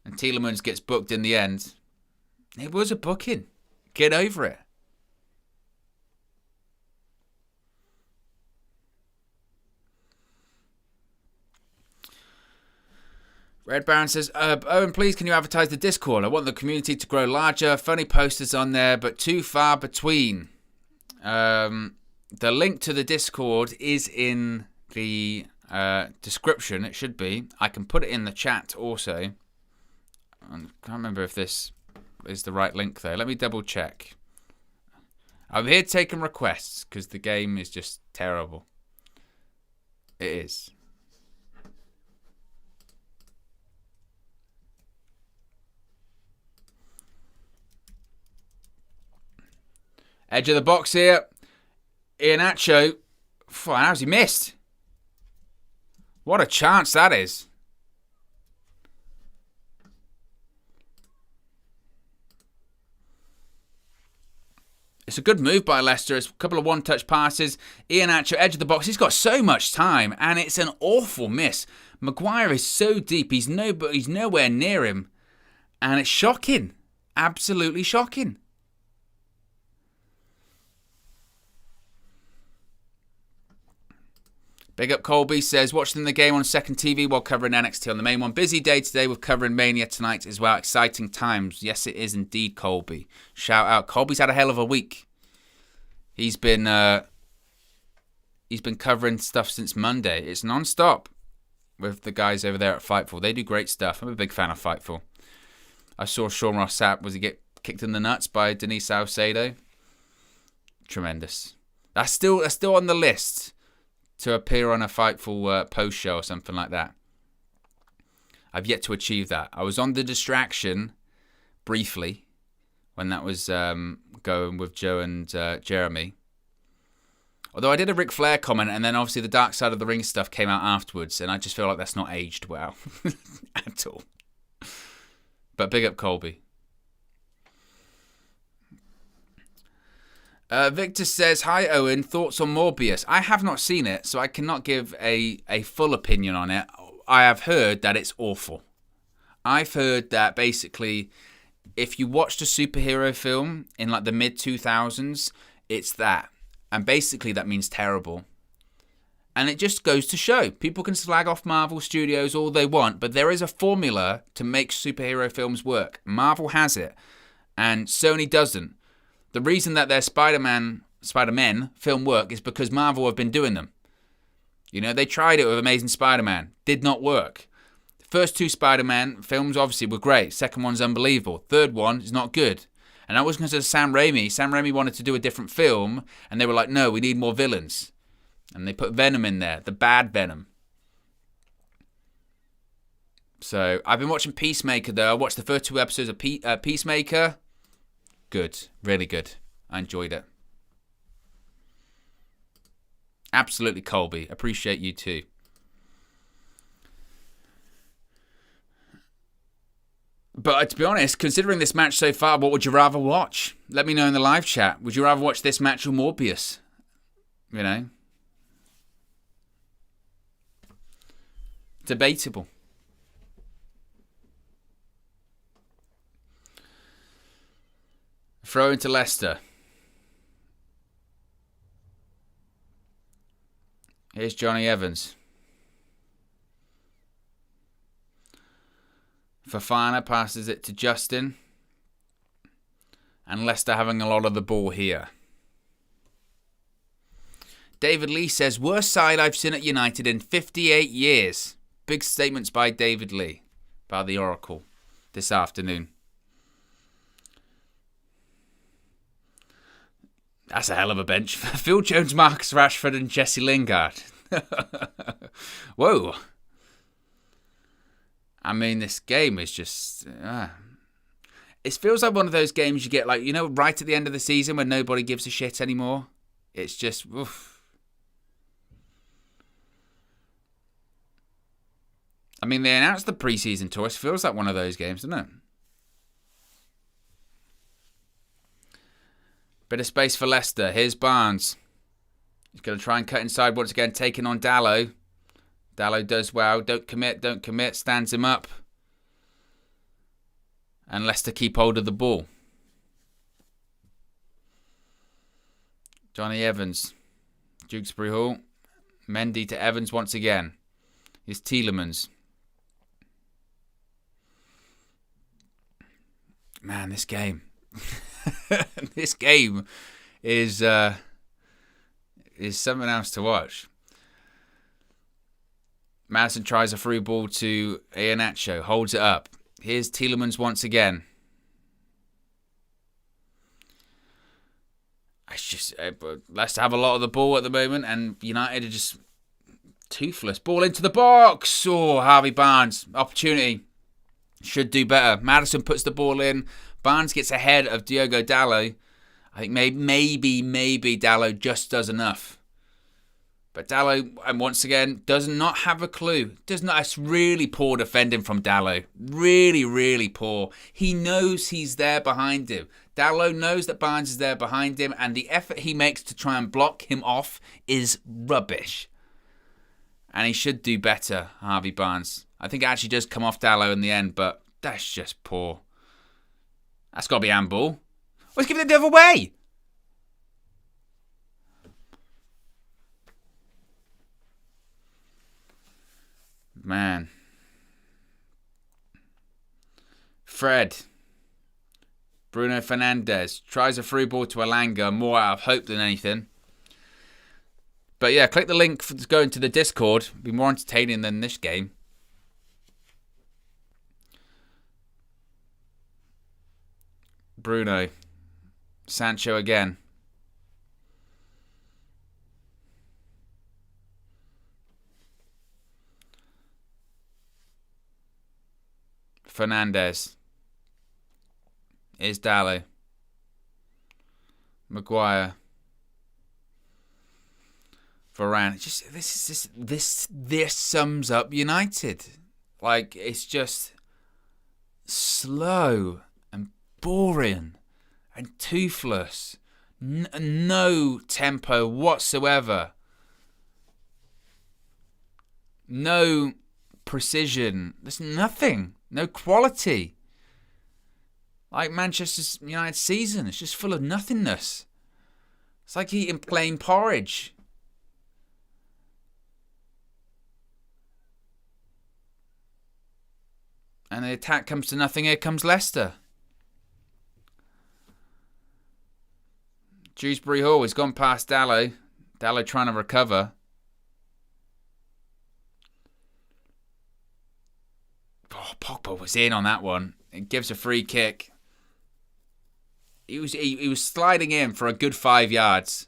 Speaker 1: And Tielemans gets booked in the end. It was a booking. Get over it. Red Baron says, Owen, please can you advertise the Discord? I want the community to grow larger. Funny posters on there, but too far between. The link to the Discord is in the description. It should be. I can put it in the chat also. I can't remember if this is the right link though. Let me double check. I'm here taking requests because the game is just terrible. It is. Edge of the box here. Iheanacho. How's he missed? What a chance that is. It's a good move by Leicester. It's a couple of one-touch passes. Iheanacho, edge of the box. He's got so much time, and it's an awful miss. Maguire is so deep. He's nowhere near him. And it's shocking. Absolutely shocking. Big up Colby says, watching the game on second TV while covering NXT on the main one. Busy day today with covering Mania tonight as well. Exciting times. Yes, it is indeed, Colby. Shout out. Colby's had a hell of a week. He's been covering stuff since Monday. It's non-stop with the guys over there at Fightful. They do great stuff. I'm a big fan of Fightful. I saw Sean Ross Sapp. Was he get kicked in the nuts by Denise Salcedo? Tremendous. That's still on the list to appear on a Fightful post show or something like that. I've yet to achieve that. I was on The Distraction briefly when that was going with Joe and Jeremy. Although I did a Ric Flair comment, and then obviously the Dark Side of the Ring stuff came out afterwards, and I just feel like that's not aged well at all. But big up Colby. Victor says, hi Owen, thoughts on Morbius? I have not seen it, so I cannot give a full opinion on it. I have heard that it's awful. I've heard that basically, if you watched a superhero film in like the mid-2000s, it's that. And basically that means terrible. And it just goes to show, people can slag off Marvel Studios all they want, but there is a formula to make superhero films work. Marvel has it, and Sony doesn't. The reason that their Spider-Men film work is because Marvel have been doing them. You know, they tried it with Amazing Spider-Man. Did not work. The first two Spider-Man films obviously were great. Second one's unbelievable. Third one is not good. And that was because of Sam Raimi. Sam Raimi wanted to do a different film, and they were like, no, we need more villains. And they put Venom in there, the bad Venom. So, I've been watching Peacemaker, though. I watched the first two episodes of Peacemaker. Good. Really good. I enjoyed it. Absolutely, Colby. Appreciate you too. But to be honest, considering this match so far, what would you rather watch? Let me know in the live chat. Would you rather watch this match or Morbius? You know? Debatable. Throw into Leicester. Here's Johnny Evans. Fofana passes it to Justin. And Leicester having a lot of the ball here. David Lee says, worst side I've seen at United in 58 years. Big statements by David Lee, by the Oracle, this afternoon. That's a hell of a bench. Phil Jones, Marcus Rashford and Jesse Lingard. Whoa. I mean, this game is just... it feels like one of those games you get, like, you know, right at the end of the season when nobody gives a shit anymore. It's just... oof. I mean, they announced the pre-season tour. It feels like one of those games, doesn't it? Bit of space for Leicester. Here's Barnes. He's going to try and cut inside once again, taking on Dallow. Dallow does well. Don't commit. Stands him up. And Leicester keep hold of the ball. Johnny Evans. Dewsbury Hall. Mendy to Evans once again. Here's Tielemans. Man, this game. This game is something else to watch. Madison tries a through ball to Iheanacho. Holds it up. Here's Tielemans once again. It's just Leicester have a lot of the ball at the moment, and United are just toothless. Ball into the box. Oh, Harvey Barnes. Opportunity. Should do better. Madison puts the ball in. Barnes gets ahead of Diogo Dalot. I think maybe Dalot just does enough. But Dalot, and once again, does not have a clue. Does not. It's really poor defending from Dalot. Really, really poor. He knows he's there behind him. Dalot knows that Barnes is there behind him, and the effort he makes to try and block him off is rubbish. And he should do better, Harvey Barnes. I think it actually does come off Dalot in the end, but that's just poor. That's got to be handball. Let's give it the other way. Man. Fred. Bruno Fernandes tries a through ball to Elanga, more out of hope than anything. But yeah, click the link to go into the Discord. It'll be more entertaining than this game. Bruno. Sancho again. Fernandes. Here's Dalot. Maguire. Varane. Just this sums up United. Like, it's just slow and boring and toothless. No tempo whatsoever. No precision. There's nothing. No quality. Like Manchester United season. It's just full of nothingness. It's like eating plain porridge. And the attack comes to nothing. Here comes Leicester. Dewsbury Hall has gone past Dalot. Dalot trying to recover. Oh, Pogba was in on that one. It gives a free kick. He was sliding in for a good 5 yards.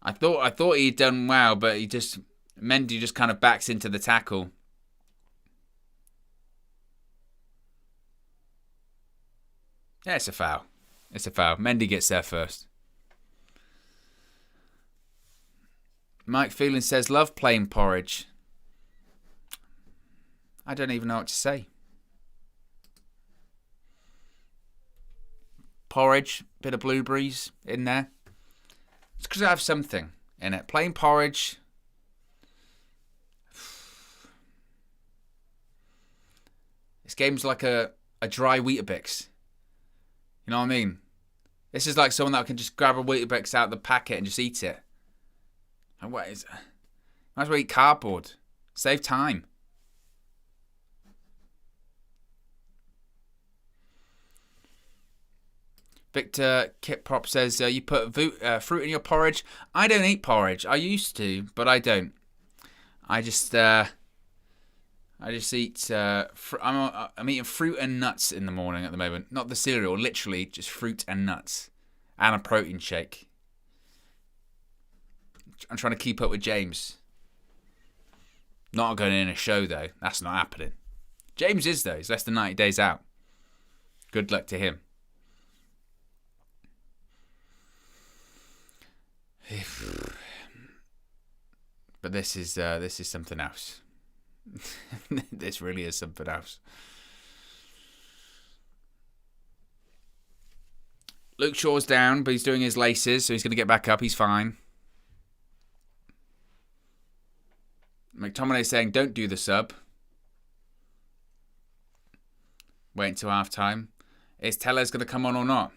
Speaker 1: I thought he'd done well, but Mendy just kind of backs into the tackle. Yeah, it's a foul. It's a foul. Mendy gets there first. Mike Phelan says, love plain porridge. I don't even know what to say. Porridge, bit of blueberries in there. It's because I have something in it. Plain porridge. This game's like a dry Weetabix. You know what I mean? This is like someone that can just grab a Weetabix out of the packet and just eat it. And what is it? Might as well eat cardboard. Save time. Victor Kitprop says, you put fruit in your porridge. I don't eat porridge. I used to, but I don't. I just eat. I'm eating fruit and nuts in the morning at the moment. Not the cereal, literally just fruit and nuts, and a protein shake. I'm trying to keep up with James. Not going in a show though. That's not happening. James is though. He's less than 90 days out. Good luck to him. But this is something else. This really is something else. Luke Shaw's down, but he's doing his laces, so he's going to get back up. He's fine. McTominay saying, don't do the sub. Wait until half time. Is Tellez going to come on or not?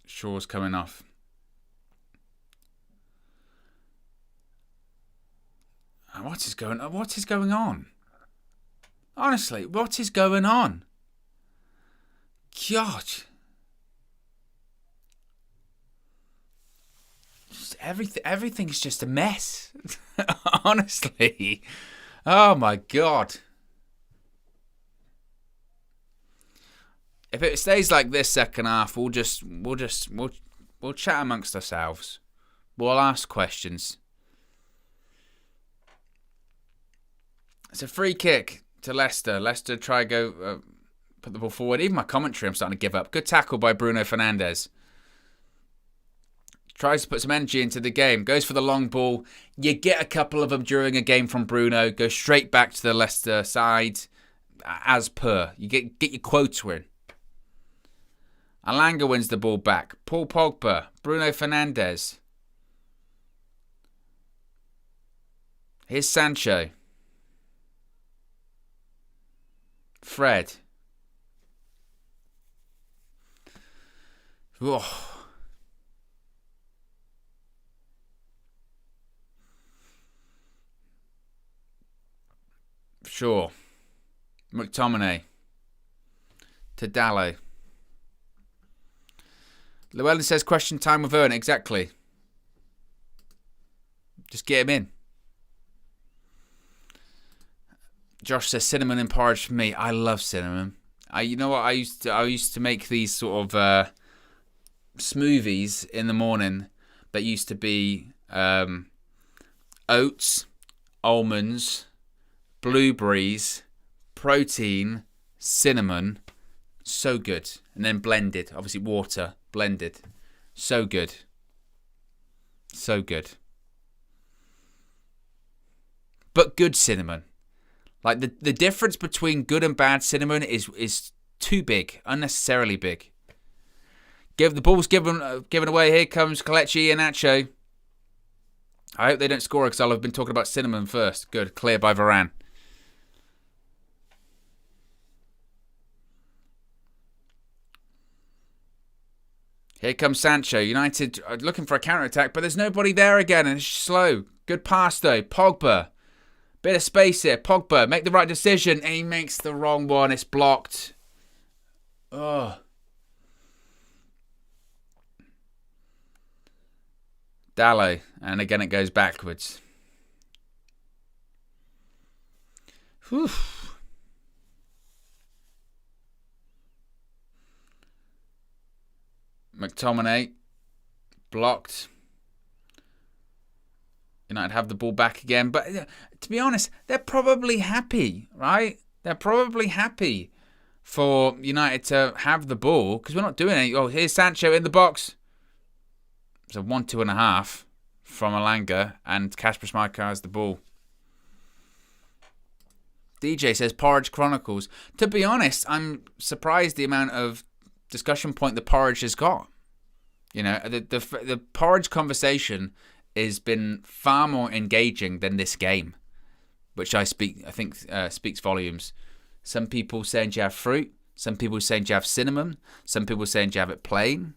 Speaker 1: Shaw's coming off. What is going on? What is going on? Honestly, what is going on? God. Just everything's just a mess. Honestly. Oh my God. If it stays like this second half, we'll chat amongst ourselves. We'll ask questions. It's a free kick to Leicester. Leicester try go put the ball forward. Even my commentary, I'm starting to give up. Good tackle by Bruno Fernandes. Tries to put some energy into the game. Goes for the long ball. You get a couple of them during a game from Bruno. Go straight back to the Leicester side. As per. You get your quota in. Alanga wins the ball back. Paul Pogba. Bruno Fernandes. Here's Sancho. Fred. Oh. Sure. McTominay. To Dallo. Llewellyn says question time with Owen. Exactly. Just get him in. Josh says cinnamon and porridge for me. I love cinnamon. You know what? I used to make these sort of smoothies in the morning that used to be oats, almonds, blueberries, protein, cinnamon. So good. And then blended. Obviously water. Blended. So good. So good. But good cinnamon. Like the difference between good and bad cinnamon is too big. Unnecessarily big. The ball's given away. Here comes Kelechi Iheanacho. I hope they don't score because I'll have been talking about cinnamon first. Good. Clear by Varane. Here comes Sancho. United are looking for a counter-attack, but there's nobody there again, and it's slow. Good pass, though. Pogba. Bit of space here. Pogba, make the right decision, and he makes the wrong one. It's blocked. Oh. Dallo. And again, it goes backwards. Whew. McTominay. Blocked. United have the ball back again. But to be honest, they're probably happy, right? They're probably happy for United to have the ball because we're not doing any. Oh, here's Sancho in the box. It's a 1-2.5 from Alanga, and Kasper Schmeichel has the ball. DJ says Porridge Chronicles. To be honest, I'm surprised the amount of discussion point the Porridge has got. You know, the Porridge conversation has been far more engaging than this game, which I think speaks volumes. Some people saying do you have fruit, some people saying do you have cinnamon, some people saying do you have it plain,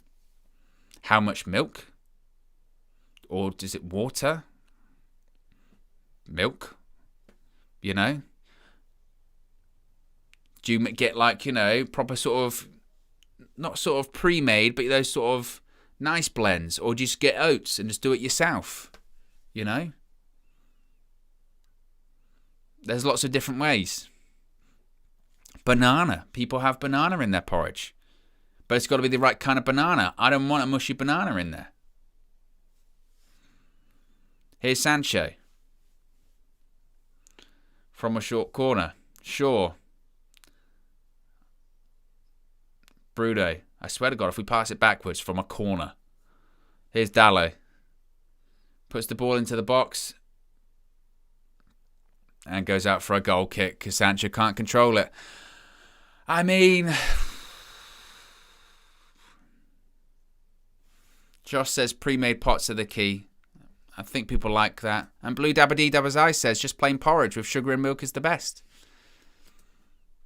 Speaker 1: how much milk, or is it water, milk, you know? Do you get like, you know, proper sort of, not sort of pre-made, but those sort of nice blends, or do you just get oats and just do it yourself? You know? There's lots of different ways. Banana. People have banana in their porridge. But it's got to be the right kind of banana. I don't want a mushy banana in there. Here's Sancho. From a short corner. Sure. Bruno. I swear to God, if we pass it backwards from a corner. Here's Dallo. Puts the ball into the box. And goes out for a goal kick because Sancho can't control it. I mean... Josh says pre-made pots are the key. I think people like that. And Blue Dabba Dabba's Eye says just plain porridge with sugar and milk is the best.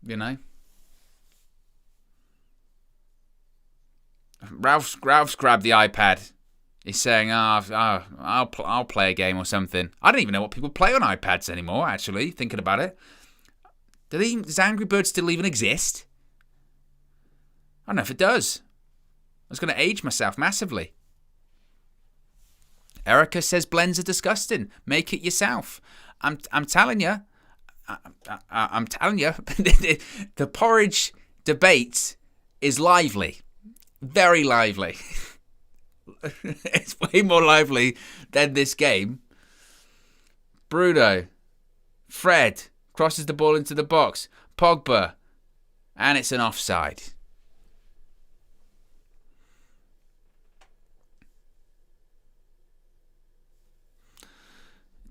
Speaker 1: You know? Ralph's grabbed the iPad. He's saying, I'll play a game or something. I don't even know what people play on iPads anymore, actually, thinking about it. Does Angry Birds still even exist? I don't know if it does. I was going to age myself massively. Erica says blends are disgusting. Make it yourself. I'm telling you. I'm telling you. The porridge debate is lively. Very lively. It's way more lively than this game. Bruno. Fred. Crosses the ball into the box. Pogba. And it's an offside.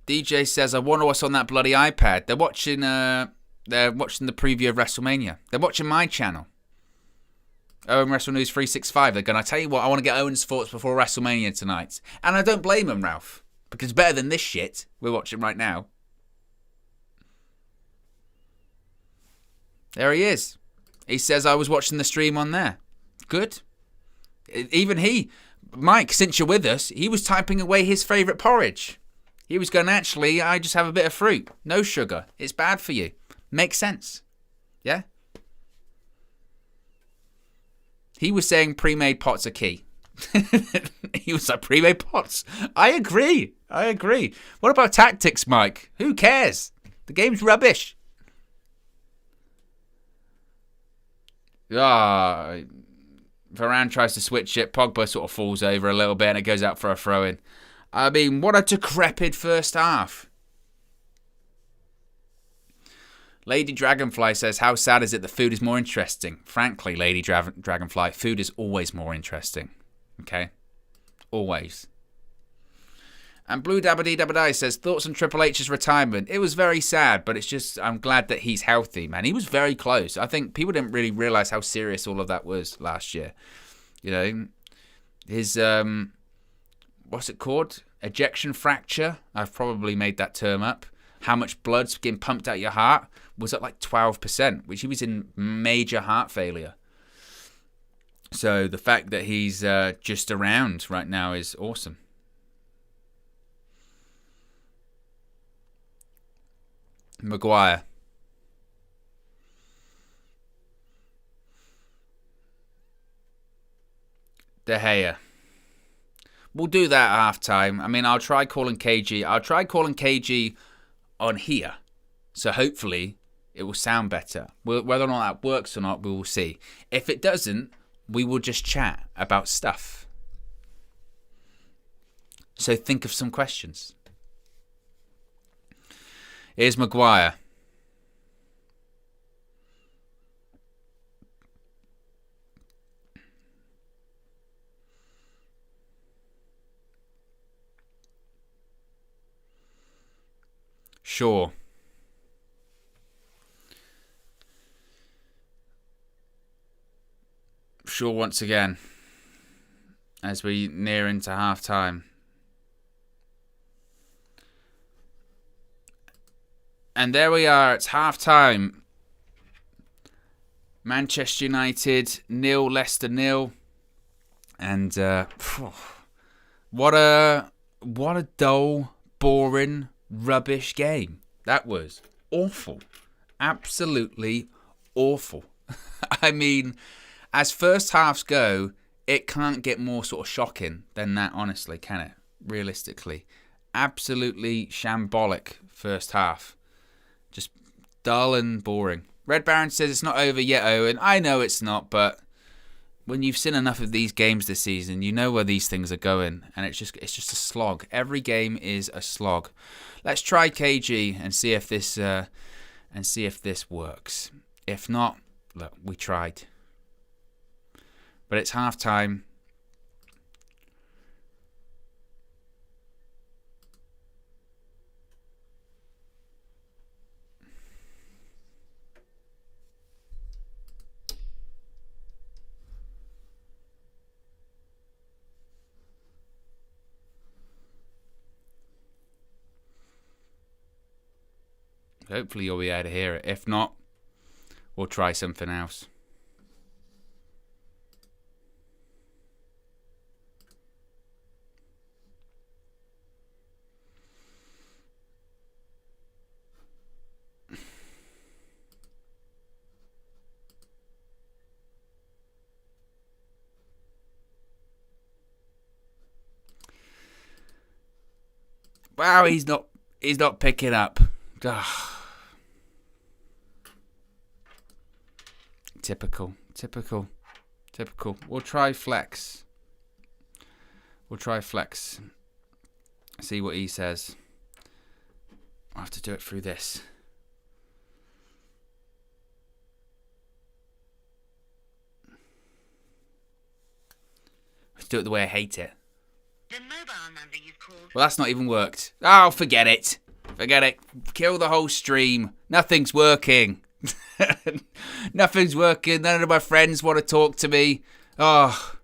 Speaker 1: DJ says, I wonder what's on that bloody iPad. They're watching the preview of WrestleMania. They're watching my channel. Owen Wrestle News 365. They're going to tell you what, I want to get Owen's thoughts before WrestleMania tonight. And I don't blame him, Ralph. Because it's better than this shit we're watching right now. There he is. He says, I was watching the stream on there. Good. Even he, Mike, since you're with us, he was typing away his favourite porridge. He was going, actually, I just have a bit of fruit. No sugar. It's bad for you. Makes sense. Yeah? He was saying pre-made pots are key. He was like, pre-made pots? I agree. What about tactics, Mike? Who cares? The game's rubbish. Varane tries to switch it. Pogba sort of falls over a little bit and it goes out for a throw-in. I mean, what a decrepit first half. Lady Dragonfly says, how sad is it that food is more interesting? Frankly, Lady Dragonfly, food is always more interesting. Okay? Always. And Blue Dabba Dabba says, thoughts on Triple H's retirement? It was very sad, but it's just, I'm glad that he's healthy, man. He was very close. I think people didn't really realise how serious all of that was last year. You know, his, what's it called? Ejection fracture. I've probably made that term up. How much blood's getting pumped out your heart was at like 12%, which he was in major heart failure. So the fact that he's just around right now is awesome. Maguire. De Gea. We'll do that at half-time. I mean, I'll try calling KG on here. So hopefully it will sound better. Whether or not that works or not, we will see. If it doesn't, we will just chat about stuff. So think of some questions. Here's Maguire. Sure. Sure once again. As we near into half time. And there we are, it's half time. Manchester United 0, Leicester 0. And what a dull, boring, rubbish game. That was awful. Absolutely awful. I mean, as first halves go, it can't get more sort of shocking than that, honestly, can it? Realistically. Absolutely shambolic first half. Just dull and boring. Red Baron says it's not over yet, Owen. I know it's not, but when you've seen enough of these games this season, you know where these things are going, and it's just a slog. Every game is a slog. Let's try KG and see if this works. If not, look, we tried. But it's half time. Hopefully you'll be able to hear it. If not, we'll try something else. Wow, he's not picking up. Ugh. Typical. We'll try flex. See what he says. I'll have to do it through this. Let's do it the way I hate it.
Speaker 2: The mobile number you've called.
Speaker 1: Well, that's not even worked. Oh, forget it. Forget it. Kill the whole stream. Nothing's working. Nothing's working. None of my friends want to talk to me. Oh.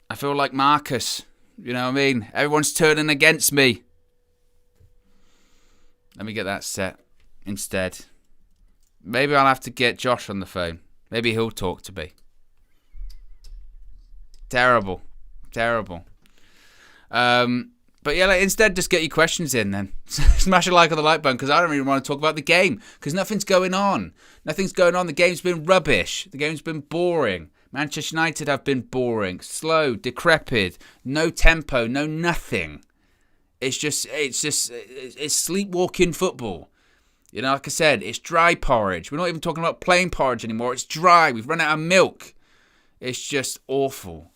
Speaker 1: I feel like Marcus. You know what I mean? Everyone's turning against me. Let me get that set instead. Maybe I'll have to get Josh on the phone. Maybe he'll talk to me. Terrible. But yeah, instead just get your questions in then. Smash a like on the like button because I don't really want to talk about the game because nothing's going on. The game's been rubbish. The game's been boring. Manchester United have been boring, slow, decrepit, no tempo, no nothing. It's sleepwalking football. You know, like I said, it's dry porridge. We're not even talking about plain porridge anymore. It's dry. We've run out of milk. It's just awful.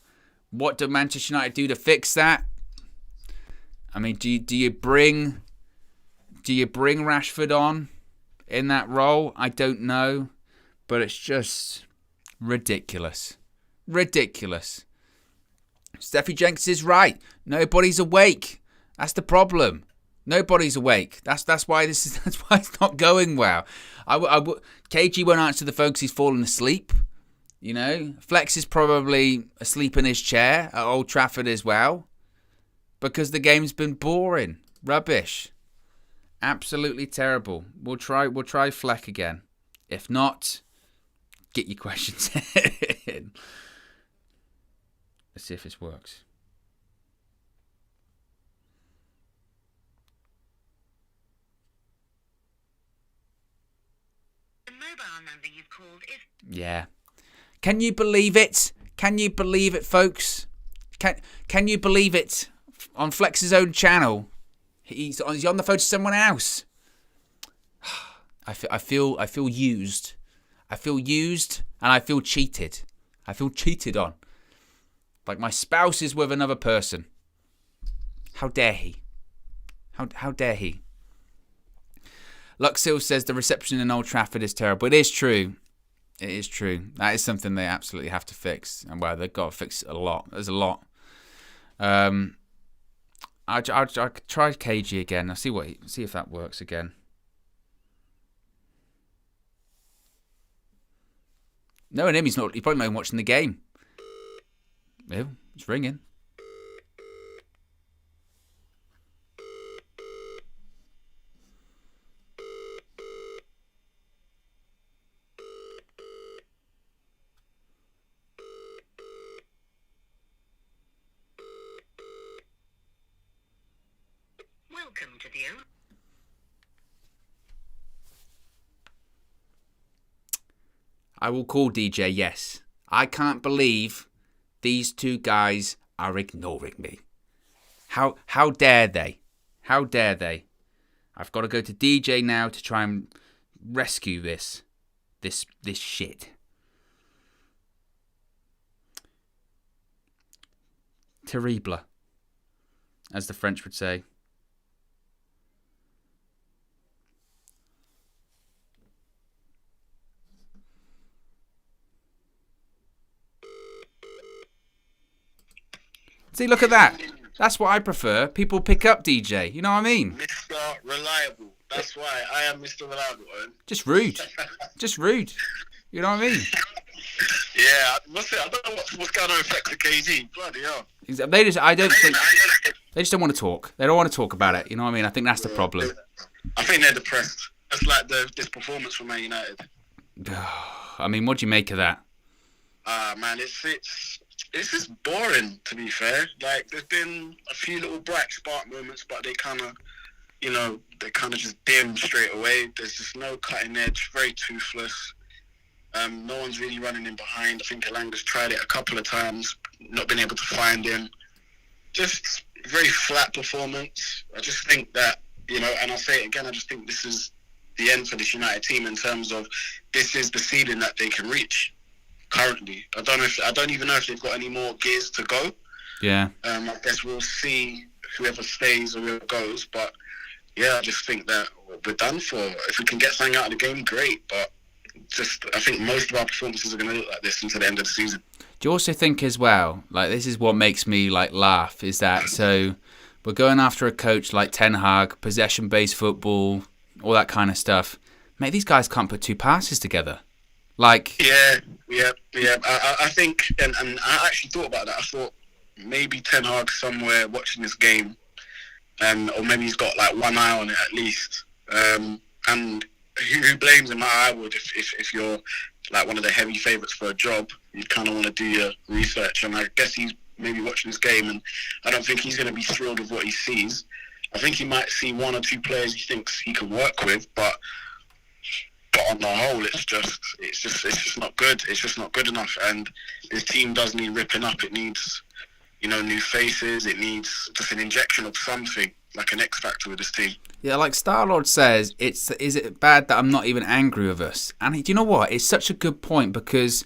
Speaker 1: What do Manchester United do to fix that? I mean, do you bring Rashford on in that role? I don't know, but it's just ridiculous. Steffi Jenks is right. Nobody's awake. That's the problem. Nobody's awake. That's why it's not going well. KG won't answer the phone because he's fallen asleep. You know, Flex is probably asleep in his chair at Old Trafford as well, because the game's been boring, rubbish, absolutely terrible. We'll try Fleck again. If not, get your questions in. Let's see if this works.
Speaker 2: The mobile number you've called is...
Speaker 1: Yeah. Can you believe it? Can you believe it, folks? Can you believe it? On Flex's own channel, he's on the phone to someone else. I feel used. I feel used and I feel cheated. I feel cheated on. Like my spouse is with another person. How dare he? How dare he? Luxil says the reception in Old Trafford is terrible. It is true. It is true. That is something they absolutely have to fix. And well, they've got to fix a lot. There's a lot. I'll try KG again. I'll see if that works again. Knowing him, he's probably not even watching the game. Oh, it's ringing.
Speaker 2: Welcome to the Owen.
Speaker 1: I will call DJ, yes. I can't believe these two guys are ignoring me. How dare they? How dare they? I've got to go to DJ now to try and rescue this shit. Terrible, as the French would say. See, look at that. That's what I prefer. People pick up DJ. You know what I mean?
Speaker 3: Mr. Reliable. That's why I am Mr. Reliable, Owen.
Speaker 1: Just rude. Just rude. You know what I mean?
Speaker 3: Yeah, I must say, I don't know what's going on with Flex and KG. Bloody hell.
Speaker 1: They just don't want to talk. They don't want to talk about it. You know what I mean? I think that's the problem.
Speaker 3: I think they're depressed. It's like this performance from Man United.
Speaker 1: I mean, what do you make of that?
Speaker 3: Man, it's just boring, to be fair. Like, there's been a few little bright spark moments, but they kind of just dim straight away. There's just no cutting edge, very toothless. No one's really running in behind. I think Elanga's tried it a couple of times, not been able to find him. Just very flat performance. I just think that, and I'll say it again, I just think this is the end for this United team in terms of this is the ceiling that they can reach. Currently, I don't even know if they've got any more gears to go.
Speaker 1: Yeah.
Speaker 3: I guess we'll see whoever stays or whoever goes. But yeah, I just think that we're done for. If we can get something out of the game, great. But I think most of our performances are going to look like this until the end of the season.
Speaker 1: Do you also think as well, like this is what makes me like laugh, is that so we're going after a coach like Ten Hag, possession-based football, all that kind of stuff. Mate, these guys can't put two passes together. Like
Speaker 3: Yeah. I think, and I actually thought about that. I thought maybe Ten Hag somewhere watching this game, or maybe he's got like one eye on it at least. And who blames him? I would, if you're like one of the heavy favourites for a job, you'd kind of want to do your research. And I guess he's maybe watching this game, and I don't think he's going to be thrilled with what he sees. I think he might see one or two players he thinks he can work with, but on the whole, it's just not good. It's just not good enough. And his team does need ripping up. It needs, new faces. It needs just an injection of something, like an X factor with this team.
Speaker 1: Yeah, like Star-Lord says, is it bad that I'm not even angry with us? And do you know what? It's such a good point because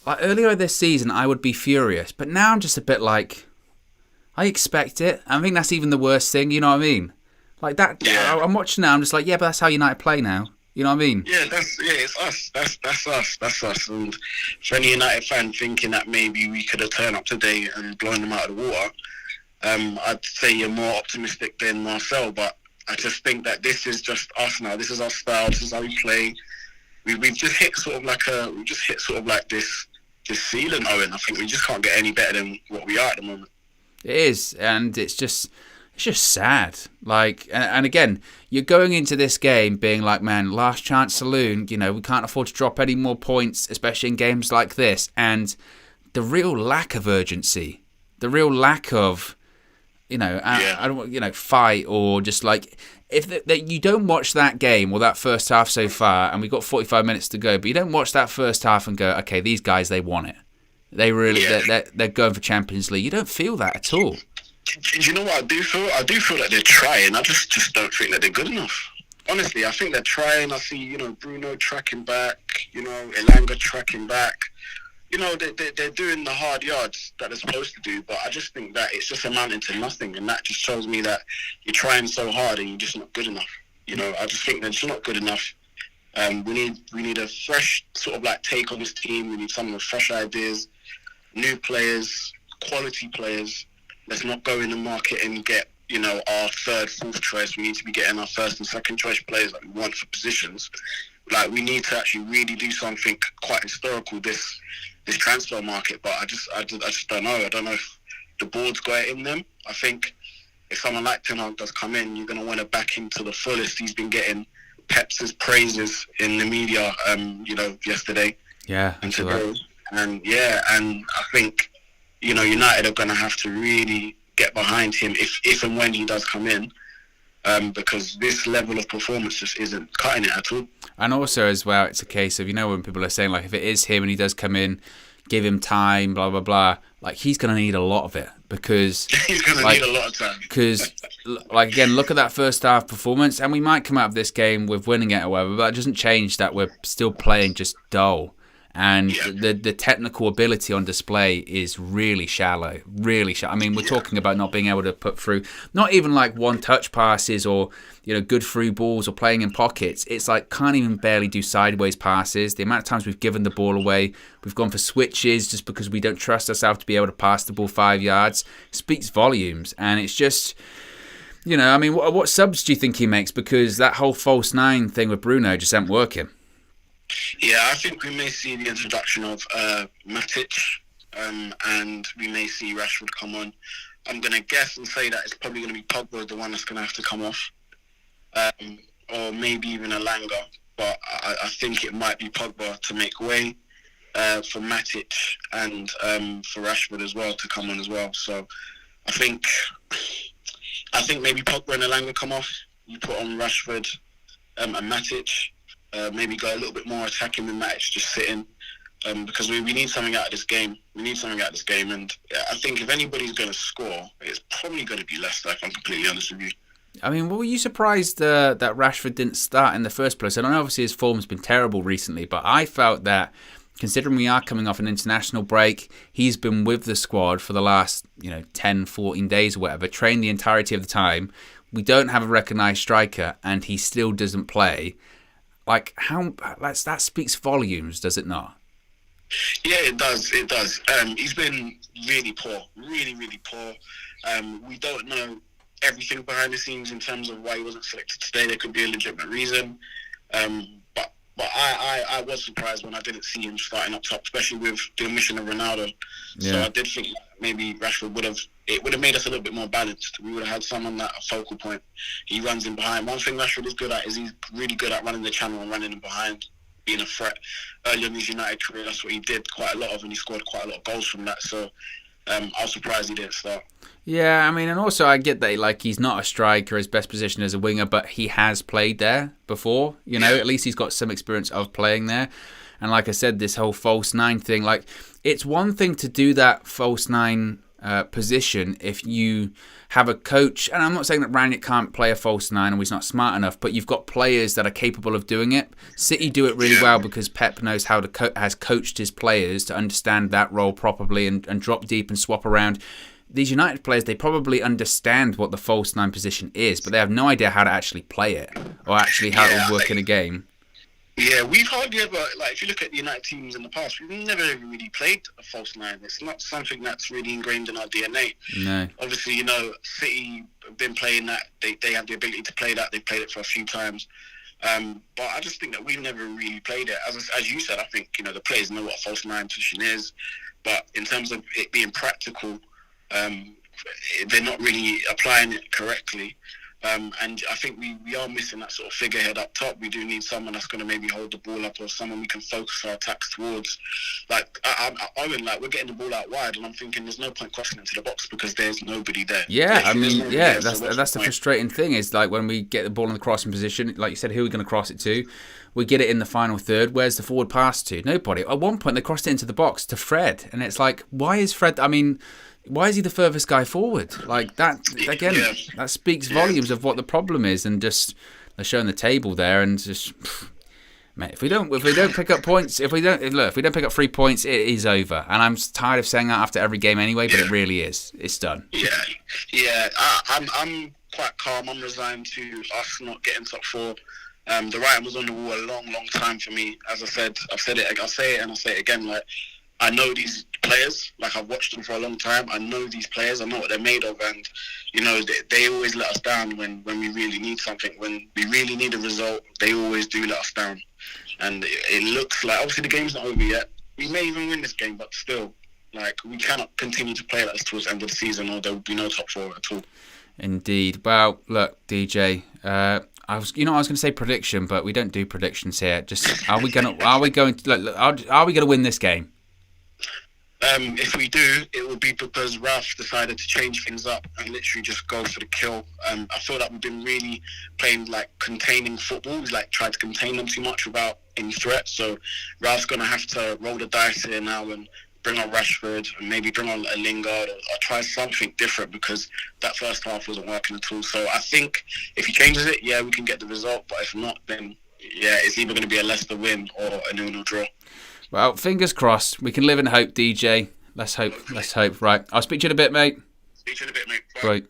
Speaker 1: like earlier this season, I would be furious. But now I'm just a bit like, I expect it. I think that's even the worst thing, you know what I mean? Like that,
Speaker 3: Yeah.
Speaker 1: I'm watching now, I'm just like, yeah, but that's how United play now. You know what I mean?
Speaker 3: Yeah, it's us. That's us. And for any United fan thinking that maybe we could have turned up today and blown them out of the water, I'd say you're more optimistic than Marcel. But I just think that this is just us now. This is our style. This is how we play. We've just hit sort of like this ceiling, Owen. I think we just can't get any better than what we are at the moment.
Speaker 1: It is, and it's just sad. Like, and again, you're going into this game being like, man, last chance saloon. We can't afford to drop any more points, especially in games like this. And the real lack of urgency, the real lack of, I don't want, fight or just like if that you don't watch that game or that first half so far, and we've got 45 minutes to go, but you don't watch that first half and go, okay, these guys, they want it. They really, they're going for Champions League. You don't feel that at all.
Speaker 3: Do you know what I do feel? I do feel that they're trying. I just don't think that they're good enough. Honestly, I think they're trying. I see, Bruno tracking back, Elanga tracking back. They're doing the hard yards that they're supposed to do, but I just think that it's just amounting to nothing, and that just shows me that you're trying so hard and you're just not good enough. I just think they're just not good enough. We need a fresh sort of like take on this team. We need some of the fresh ideas, new players, quality players. Let's not go in the market and get, our third, fourth choice. We need to be getting our first and second choice players that we want for positions. Like, we need to actually really do something quite historical this transfer market. But I just don't know. I don't know if the board's got it in them. I think if someone like Ten Hag does come in, you're going to want to back him to the fullest. He's been getting Pep's praises in the media, yesterday.
Speaker 1: Yeah,
Speaker 3: and today. And I think, United are going to have to really get behind him if and when he does come in, because this level of performance just isn't cutting it at all. And
Speaker 1: also as well, it's a case of, when people are saying, like, if it is him and he does come in, give him time, blah, blah, blah, like, he's going to need a lot of it because...
Speaker 3: he's going to need a lot of time.
Speaker 1: Because, like, again, look at that first half performance, and we might come out of this game with winning it or whatever, but that doesn't change that we're still playing just dull. And the technical ability on display is really shallow, really shallow. I mean, we're talking about not being able to put through, not even like one-touch passes or, good through balls or playing in pockets. It's like can't even barely do sideways passes. The amount of times we've given the ball away, we've gone for switches just because we don't trust ourselves to be able to pass the ball 5 yards, speaks volumes. And it's just... what subs do you think he makes? Because that whole false nine thing with Bruno just ain't working.
Speaker 3: Yeah, I think we may see the introduction of Matic, and we may see Rashford come on. I'm going to guess and say that it's probably going to be Pogba, the one that's going to have to come off, or maybe even Elanga. But I think it might be Pogba to make way for Matic and for Rashford as well to come on as well. So I think maybe Pogba and Elanga come off. You put on Rashford and Matic. Maybe go a little bit more attacking than Matic just sitting, because we need something out of this game. And I think if anybody's going to score, it's probably going to be Leicester, if I'm completely honest with you.
Speaker 1: I mean, were you surprised that Rashford didn't start in the first place? I know obviously his form's been terrible recently, but I felt that considering we are coming off an international break, he's been with the squad for the last 10, 14 days or whatever, trained the entirety of the time. We don't have a recognised striker, and he still doesn't play. Like, that speaks volumes, does it not?
Speaker 3: Yeah, it does. It does. He's been really poor, really, really poor. We don't know everything behind the scenes in terms of why he wasn't selected today. There could be a legitimate reason. But I was surprised when I didn't see him starting up top, especially with the omission of Ronaldo. Yeah. So I did think maybe Rashford would have made us a little bit more balanced. We would have had someone at a focal point. He runs in behind. One thing Rashford is good at is he's really good at running the channel and running in behind, being a threat. Early in his United career, that's what he did quite a lot of, and he scored quite a lot of goals from that. So I was surprised he didn't start.
Speaker 1: Yeah, I mean, and also I get that, like, he's not a striker, his best position is a winger, but he has played there before, you know, at least he's got some experience of playing there. And like I said, this whole false nine thing, like, it's one thing to do that false nine position if you have a coach, and I'm not saying that Ranić can't play a false nine or he's not smart enough, but you've got players that are capable of doing it. City do it really well because Pep knows how to has coached his players to understand that role properly and drop deep and swap around. These United players, they probably understand what the false nine position is, but they have no idea how to actually play it or actually how it will work in a game.
Speaker 3: Yeah, we've hardly ever, like, if you look at the United teams in the past, we've never ever really played a false nine. It's not something that's really ingrained in our DNA.
Speaker 1: No.
Speaker 3: Obviously, you know, City have been playing that. They have the ability to play that. They've played it for a few times. But I just think that we've never really played it. As you said, I think, you know, the players know what a false nine position is. But in terms of it being practical, they're not really applying it correctly. And I think we are missing that sort of figurehead up top. We do need someone that's going to maybe hold the ball up, or someone we can focus our attacks towards. Like, Owen, like, we're getting the ball out wide, and I'm thinking there's no point crossing into the box because there's nobody there.
Speaker 1: Yeah, I mean, yeah, that's the frustrating thing is, like, when we get the ball in the crossing position, like you said, who are we going to cross it to? We get it in the final third. Where's the forward pass to? Nobody. At one point, they crossed it into the box to Fred, and it's like, why is Fred? I mean, why is he the furthest guy forward? Like that again, that speaks volumes of what the problem is, and just they're showing the table there, and just mate, if we don't pick up points, if we don't pick up 3 points, it is over. And I'm tired of saying that after every game anyway, but it really is. It's done.
Speaker 3: Yeah. I'm quite calm. I'm resigned to us not getting top four. The writing was on the wall a long time for me. As I said, I've said it. I'll say it and I'll say it again. Like, I know these players, like, I've watched them for a long time. I know these players. I know what they're made of. And, you know, they always let us down when we really need something. When we really need a result, they always do let us down. And it looks like, obviously, the game's not over yet. We may even win this game, but still, like, we cannot continue to play like this towards the end of the season, or there will be no top four at all.
Speaker 1: Indeed. Well, look, DJ, I was going to say prediction, but we don't do predictions here. Just, are we going to win this game?
Speaker 3: If we do, it will be because Ralph decided to change things up and literally just go for the kill. I feel like we've been really playing, like, containing football. We've, like, tried to contain them too much without any threat. So Ralph's going to have to roll the dice here now and bring on Rashford and maybe bring on a Lingard, or try something different, because that first half wasn't working at all. So I think if he changes it, yeah, we can get the result. But if not, then, yeah, it's either going to be a Leicester win or a 0-0 draw.
Speaker 1: Well, fingers crossed. We can live in hope, DJ. Let's hope. Right. I'll speak to you in a bit, mate. Bye. Right.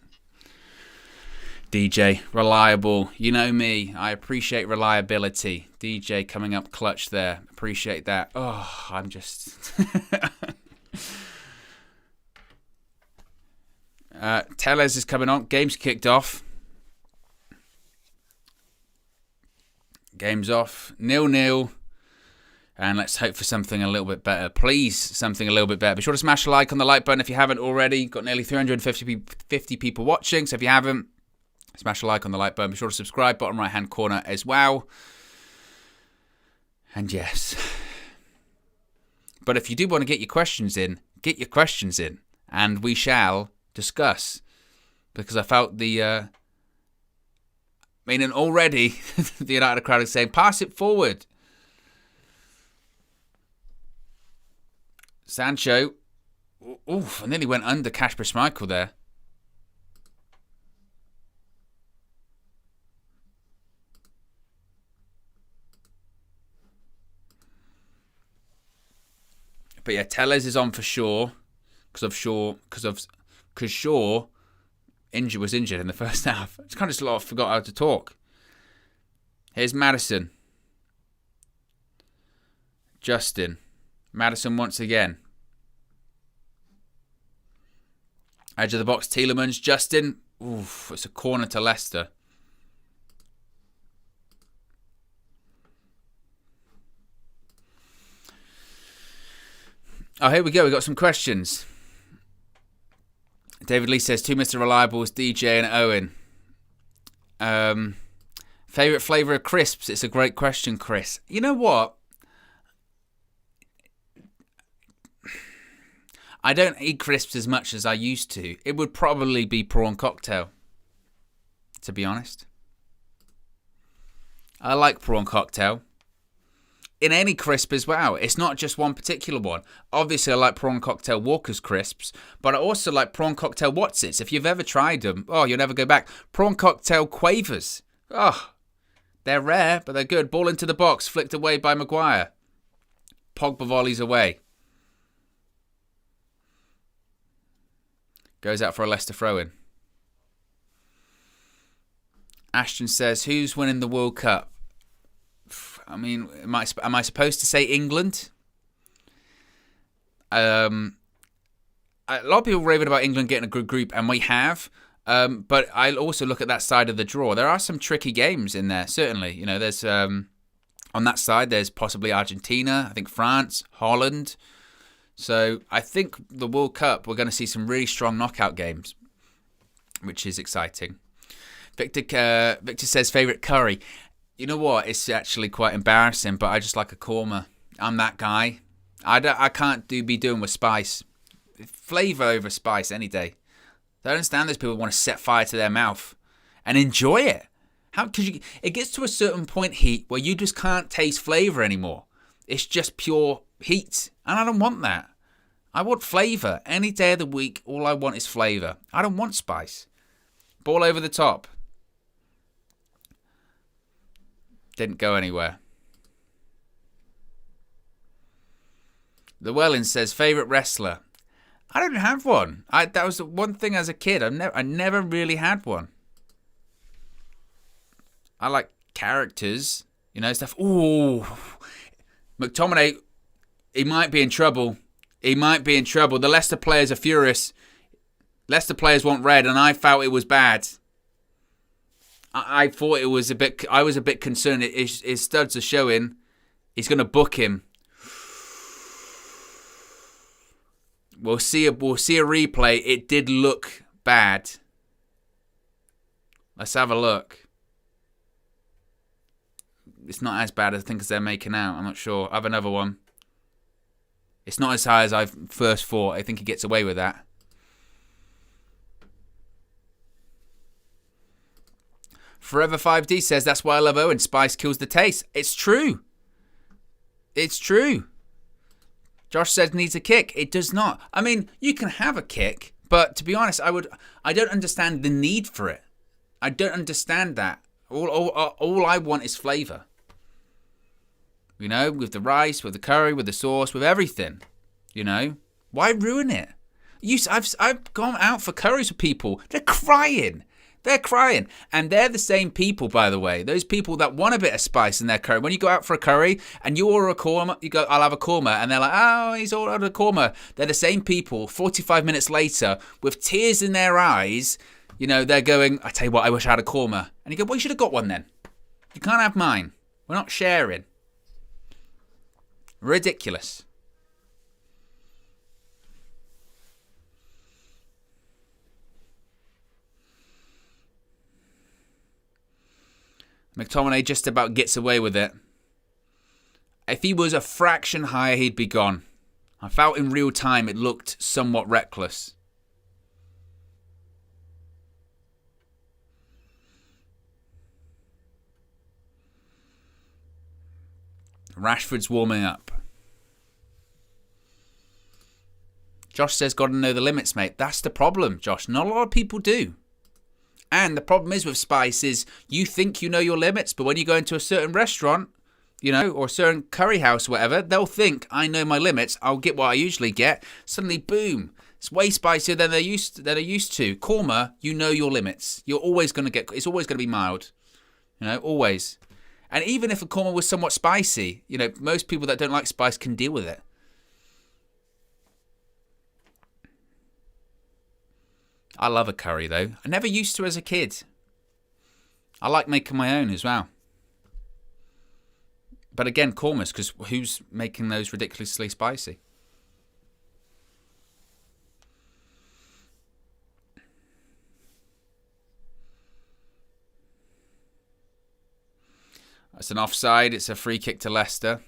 Speaker 1: DJ, reliable. You know me. I appreciate reliability. DJ coming up clutch there. Appreciate that. Oh, I'm just... Tellez is coming on. Game's kicked off. Game's off. 0-0. And let's hope for something a little bit better. Please, something a little bit better. Be sure to smash a like on the like button if you haven't already. Got nearly 350 people watching. So if you haven't, smash a like on the like button. Be sure to subscribe, bottom right-hand corner as well. And yes. But if you do want to get your questions in, get your questions in. And we shall discuss. Because I felt and already the United crowd is saying, pass it forward. Sancho, oof, I nearly went under Kasper Schmeichel there. But yeah, Tellez is on for sure because Shaw was injured in the first half. It's kind of just forgot how to talk. Here's Maddison, Justin. Maddison once again. Edge of the box, Tielemans. Justin. Oof, it's a corner to Leicester. Oh, here we go. We got some questions. David Lee says, 2 Mr. Reliables, DJ and Owen. Favourite flavour of crisps? It's a great question, Chris. You know what? I don't eat crisps as much as I used to. It would probably be prawn cocktail, to be honest. I like prawn cocktail. In any crisp as well. It's not just one particular one. Obviously, I like prawn cocktail Walker's crisps, but I also like prawn cocktail Watsits. If you've ever tried them, you'll never go back. Prawn cocktail Quavers. They're rare, but they're good. Ball into the box, flicked away by Maguire. Pogba volleys away. Goes out for a Leicester throw-in. Ashton says, who's winning the World Cup? I mean, am I supposed to say England? A lot of people raving about England getting a good group, and we have. But I also look at that side of the draw. There are some tricky games in there, certainly. You know, there's on that side, there's possibly Argentina, I think France, Holland. So I think the World Cup, we're going to see some really strong knockout games, which is exciting. Victor says favourite curry. You know what? It's actually quite embarrassing, but I just like a korma. I'm that guy. I can't be doing with spice. Flavour over spice any day. I don't understand those people who want to set fire to their mouth and enjoy it. It gets to a certain point, heat, where you just can't taste flavour anymore. It's just pure heat. And I don't want that. I want flavour. Any day of the week, all I want is flavour. I don't want spice. Ball over the top. Didn't go anywhere. Llewellyn says, favourite wrestler? I don't have one. That was the one thing as a kid. I never really had one. I like characters, stuff. Ooh, McTominay, he might be in trouble. The Leicester players are furious. Leicester players want red, and I felt it was bad. I thought it was I was a bit concerned. His studs are showing. He's going to book him. We'll see a replay. It did look bad. Let's have a look. It's not as bad, I think, as they're making out. I'm not sure. I have another one. It's not as high as I first thought. I think he gets away with that. Forever 5D says, that's why I love Owen. Spice kills the taste. It's true. It's true. Josh says needs a kick. It does not. I mean, you can have a kick, but to be honest, I don't understand the need for it. I don't understand that. All I want is flavour. With the rice, with the curry, with the sauce, with everything. Why ruin it? I've gone out for curries with people. They're crying. And they're the same people, by the way. Those people that want a bit of spice in their curry. When you go out for a curry and you order a korma, you go, I'll have a korma. And they're like, oh, he's ordered a korma. They're the same people 45 minutes later with tears in their eyes. They're going, I tell you what, I wish I had a korma. And you go, well, you should have got one then. You can't have mine. We're not sharing. Ridiculous. McTominay just about gets away with it. If he was a fraction higher, he'd be gone. I felt in real time it looked somewhat reckless. Rashford's warming up. Josh says, got to know the limits, mate. That's the problem, Josh. Not a lot of people do. And the problem is with spice is you think you know your limits, but when you go into a certain restaurant, or a certain curry house or whatever, they'll think, I know my limits, I'll get what I usually get. Suddenly, boom, it's way spicier than they're used to. Korma, you know your limits. You're always going to get, it's always going to be mild. Always. And even if a korma was somewhat spicy, most people that don't like spice can deal with it. I love a curry, though. I never used to as a kid. I like making my own as well. But again, kormas, because who's making those ridiculously spicy? That's an offside. It's a free kick to Leicester.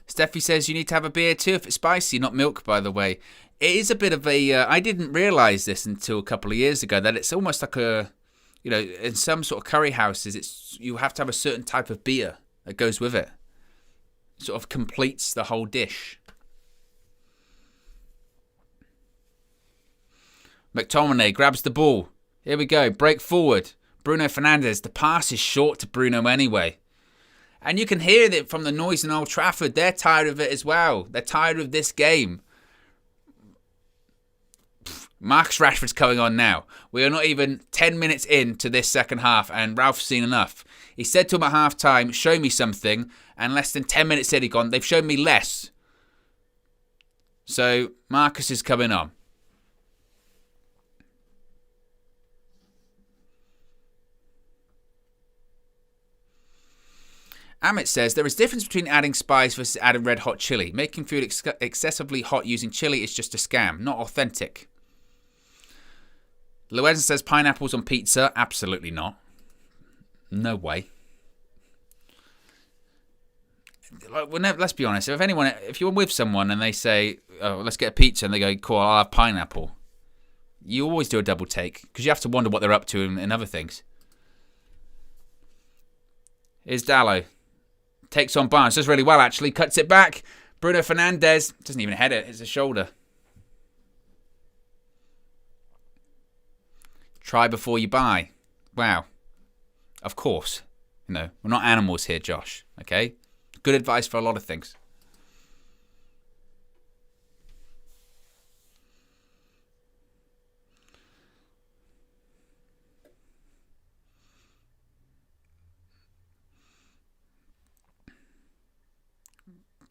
Speaker 1: Steffi says you need to have a beer too if it's spicy, not milk, by the way. It is a bit of a... I didn't realise this until a couple of years ago, that it's almost like a... You know, in some sort of curry houses, you have to have a certain type of beer that goes with it. It sort of completes the whole dish. McTominay grabs the ball. Here we go. Break forward. Bruno Fernandes. The pass is short to Bruno anyway. And you can hear that from the noise in Old Trafford. They're tired of it as well. They're tired of this game. Marcus Rashford's coming on now. We are not even 10 minutes into this second half, and Ralph's seen enough. He said to him at half time, show me something, and less than 10 minutes in, he'd gone, they've shown me less. So Marcus is coming on. Amit says, there is a difference between adding spice versus adding red hot chili. Making food excessively hot using chili is just a scam, not authentic. Llewellyn says, pineapples on pizza. Absolutely not. No way. Let's be honest. If you're with someone and they say, oh, let's get a pizza, and they go, cool, I'll have pineapple. You always do a double take, because you have to wonder what they're up to and other things. Here's Dallo. Takes on Barnes. Does really well, actually. Cuts it back. Bruno Fernandes. Doesn't even head it. It's a shoulder. Try before you buy. Wow. Of course. You know, we're not animals here, Josh. Okay? Good advice for a lot of things.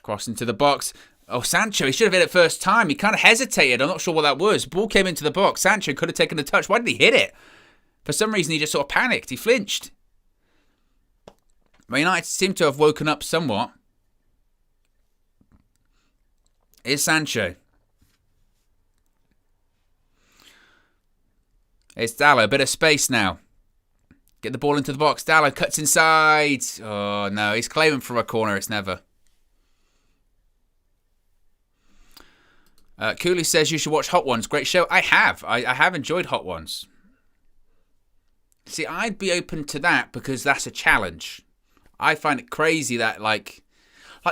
Speaker 1: Cross into the box. Oh, Sancho, he should have hit it first time. He kind of hesitated. I'm not sure what that was. Ball came into the box. Sancho could have taken the touch. Why did he hit it? For some reason, he just sort of panicked. He flinched. Man United seem to have woken up somewhat. Here's Sancho. It's Dallo. A bit of space now. Get the ball into the box. Dallo cuts inside. Oh, no. He's claiming for a corner. It's never. Cooley says you should watch Hot Ones. Great show. I have. I have enjoyed Hot Ones. See, I'd be open to that because that's a challenge. I find it crazy that like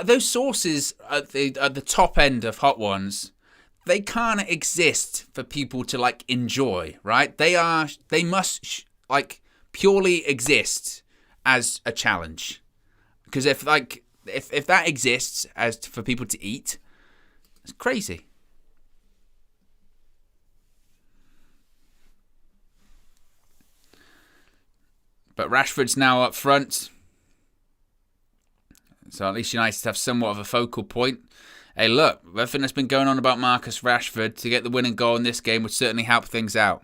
Speaker 1: those sauces at the top end of Hot Ones, they can't exist for people to like enjoy, right? They must purely exist as a challenge. Because if that exists as for people to eat, it's crazy. But Rashford's now up front. So at least United have somewhat of a focal point. Hey, look, everything that's been going on about Marcus Rashford to get the winning goal in this game would certainly help things out.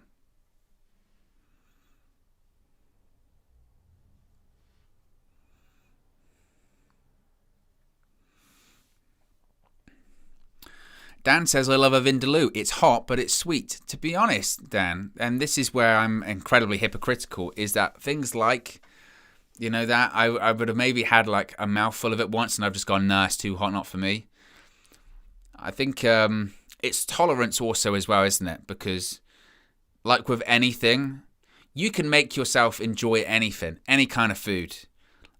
Speaker 1: Dan says, I love a Vindaloo. It's hot, but it's sweet. To be honest, Dan, and this is where I'm incredibly hypocritical, is that things like, you know, that I would have maybe had like a mouthful of it once and I've just gone, nah, it's too hot, not for me. I think it's tolerance also as well, isn't it? Because like with anything, you can make yourself enjoy anything, any kind of food.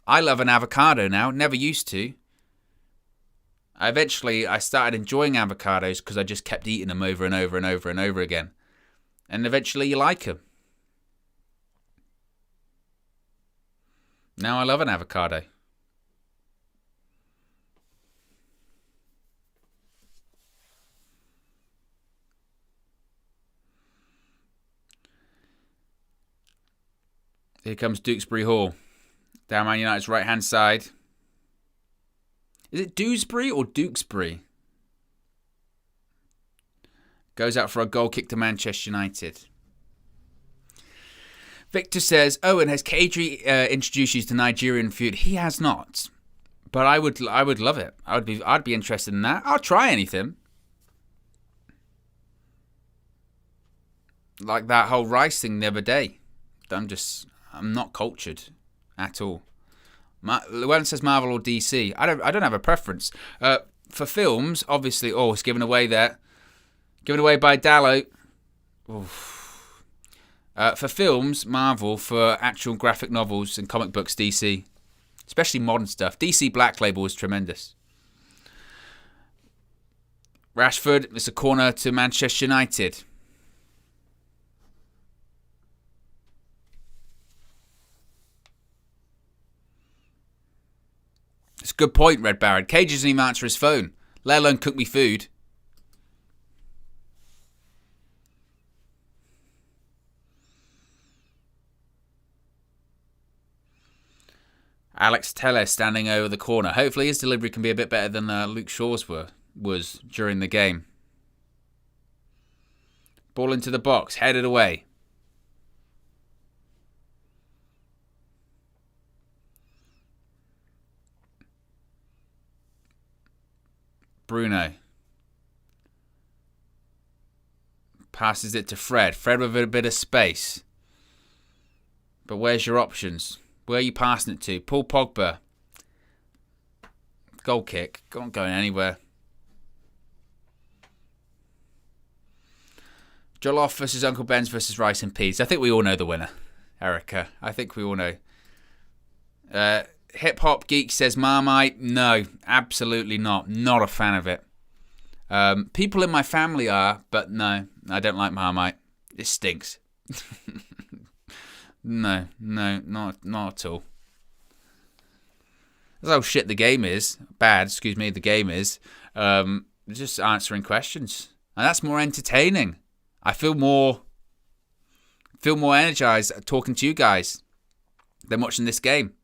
Speaker 1: I love an avocado now, never used to. Eventually, I started enjoying avocados because I just kept eating them over and over and over and over again. And eventually, you like them. Now I love an avocado. Here comes Dewsbury Hall. Down Man United's right-hand side. Is it Dewsbury or Dewsbury? Goes out for a goal kick to Manchester United. Victor says, Owen, has Kadri introduced you to Nigerian food? He has not. But I would love it. I'd be interested in that. I'll try anything. Like that whole rice thing the other day. I'm not cultured at all. Llewellyn says Marvel or DC. I don't have a preference. For films, obviously, it's given away there. Given away by Dallo. For films, Marvel. For actual graphic novels and comic books, DC. Especially modern stuff. DC Black Label is tremendous. Rashford, it's a corner to Manchester United. It's a good point, Red Baron. Cage doesn't even answer his phone, let alone cook me food. Alex Tellez standing over the corner. Hopefully his delivery can be a bit better than Luke Shaw's was during the game. Ball into the box, headed away. Bruno. Passes it to Fred. Fred with a bit of space. But where's your options? Where are you passing it to? Paul Pogba. Goal kick. Not going anywhere. Jollof versus Uncle Ben's versus Rice and Peas. I think we all know the winner, Erica. I think we all know. Hip Hop Geek says Marmite. No, absolutely not. Not a fan of it. People in my family are, but no, I don't like Marmite. It stinks. No, not at all. That's how shit the game is. Bad, excuse me, the game is. Just answering questions. And that's more entertaining. I feel more energized talking to you guys than watching this game.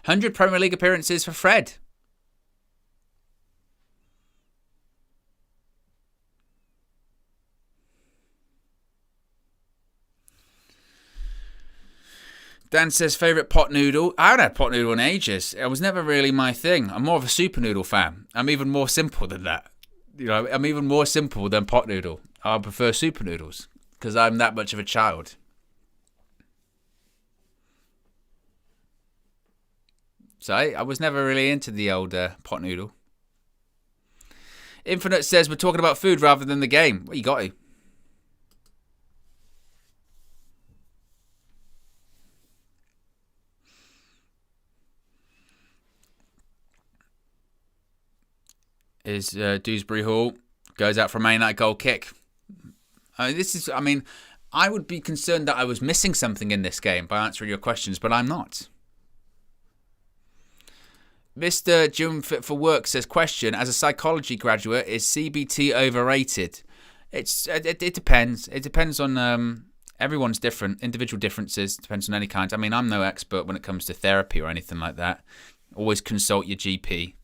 Speaker 1: 100 Premier League appearances for Fred. Dan says, favourite pot noodle. I haven't had pot noodle in ages. It was never really my thing. I'm more of a super noodle fan. I'm even more simple than that. I'm even more simple than pot noodle. I prefer super noodles because I'm that much of a child. So I was never really into the old pot noodle. Infinite says, we're talking about food rather than the game. Well, you got to. Is Dewsbury Hall goes out for a Man United goal kick. I would be concerned that I was missing something in this game by answering your questions, but I'm not. Mr. Jim Fit for Work says, question, as a psychology graduate, is CBT overrated? It depends. It depends on everyone's different, individual differences, depends on any kind. I mean, I'm no expert when it comes to therapy or anything like that. Always consult your GP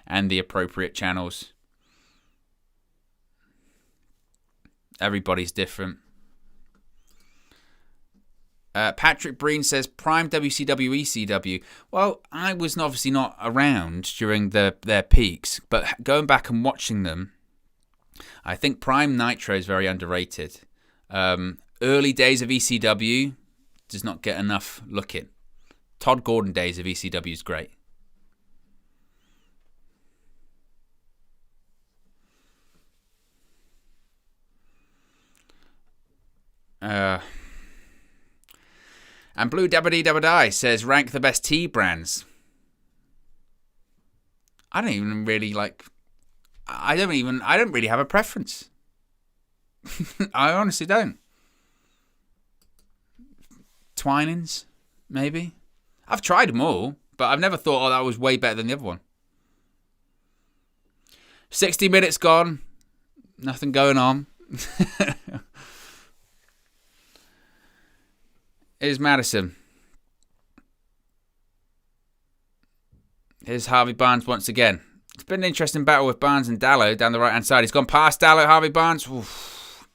Speaker 1: and the appropriate channels. Everybody's different. Patrick Breen says, prime WCW, ECW. Well, I was obviously not around during their peaks, but going back and watching them, I think Prime Nitro is very underrated. Early days of ECW does not get enough looking. Todd Gordon days of ECW is great. And Blue Dabbity Dabbity says, rank the best tea brands. I don't even really like. I don't really have a preference. I honestly don't. Twinings, maybe. I've tried them all, but I've never thought, that was way better than the other one. 60 minutes gone. Nothing going on. Here's Madison. Here's Harvey Barnes once again. It's been an interesting battle with Barnes and Dallo down the right-hand side. He's gone past Dallo, Harvey Barnes. Oof.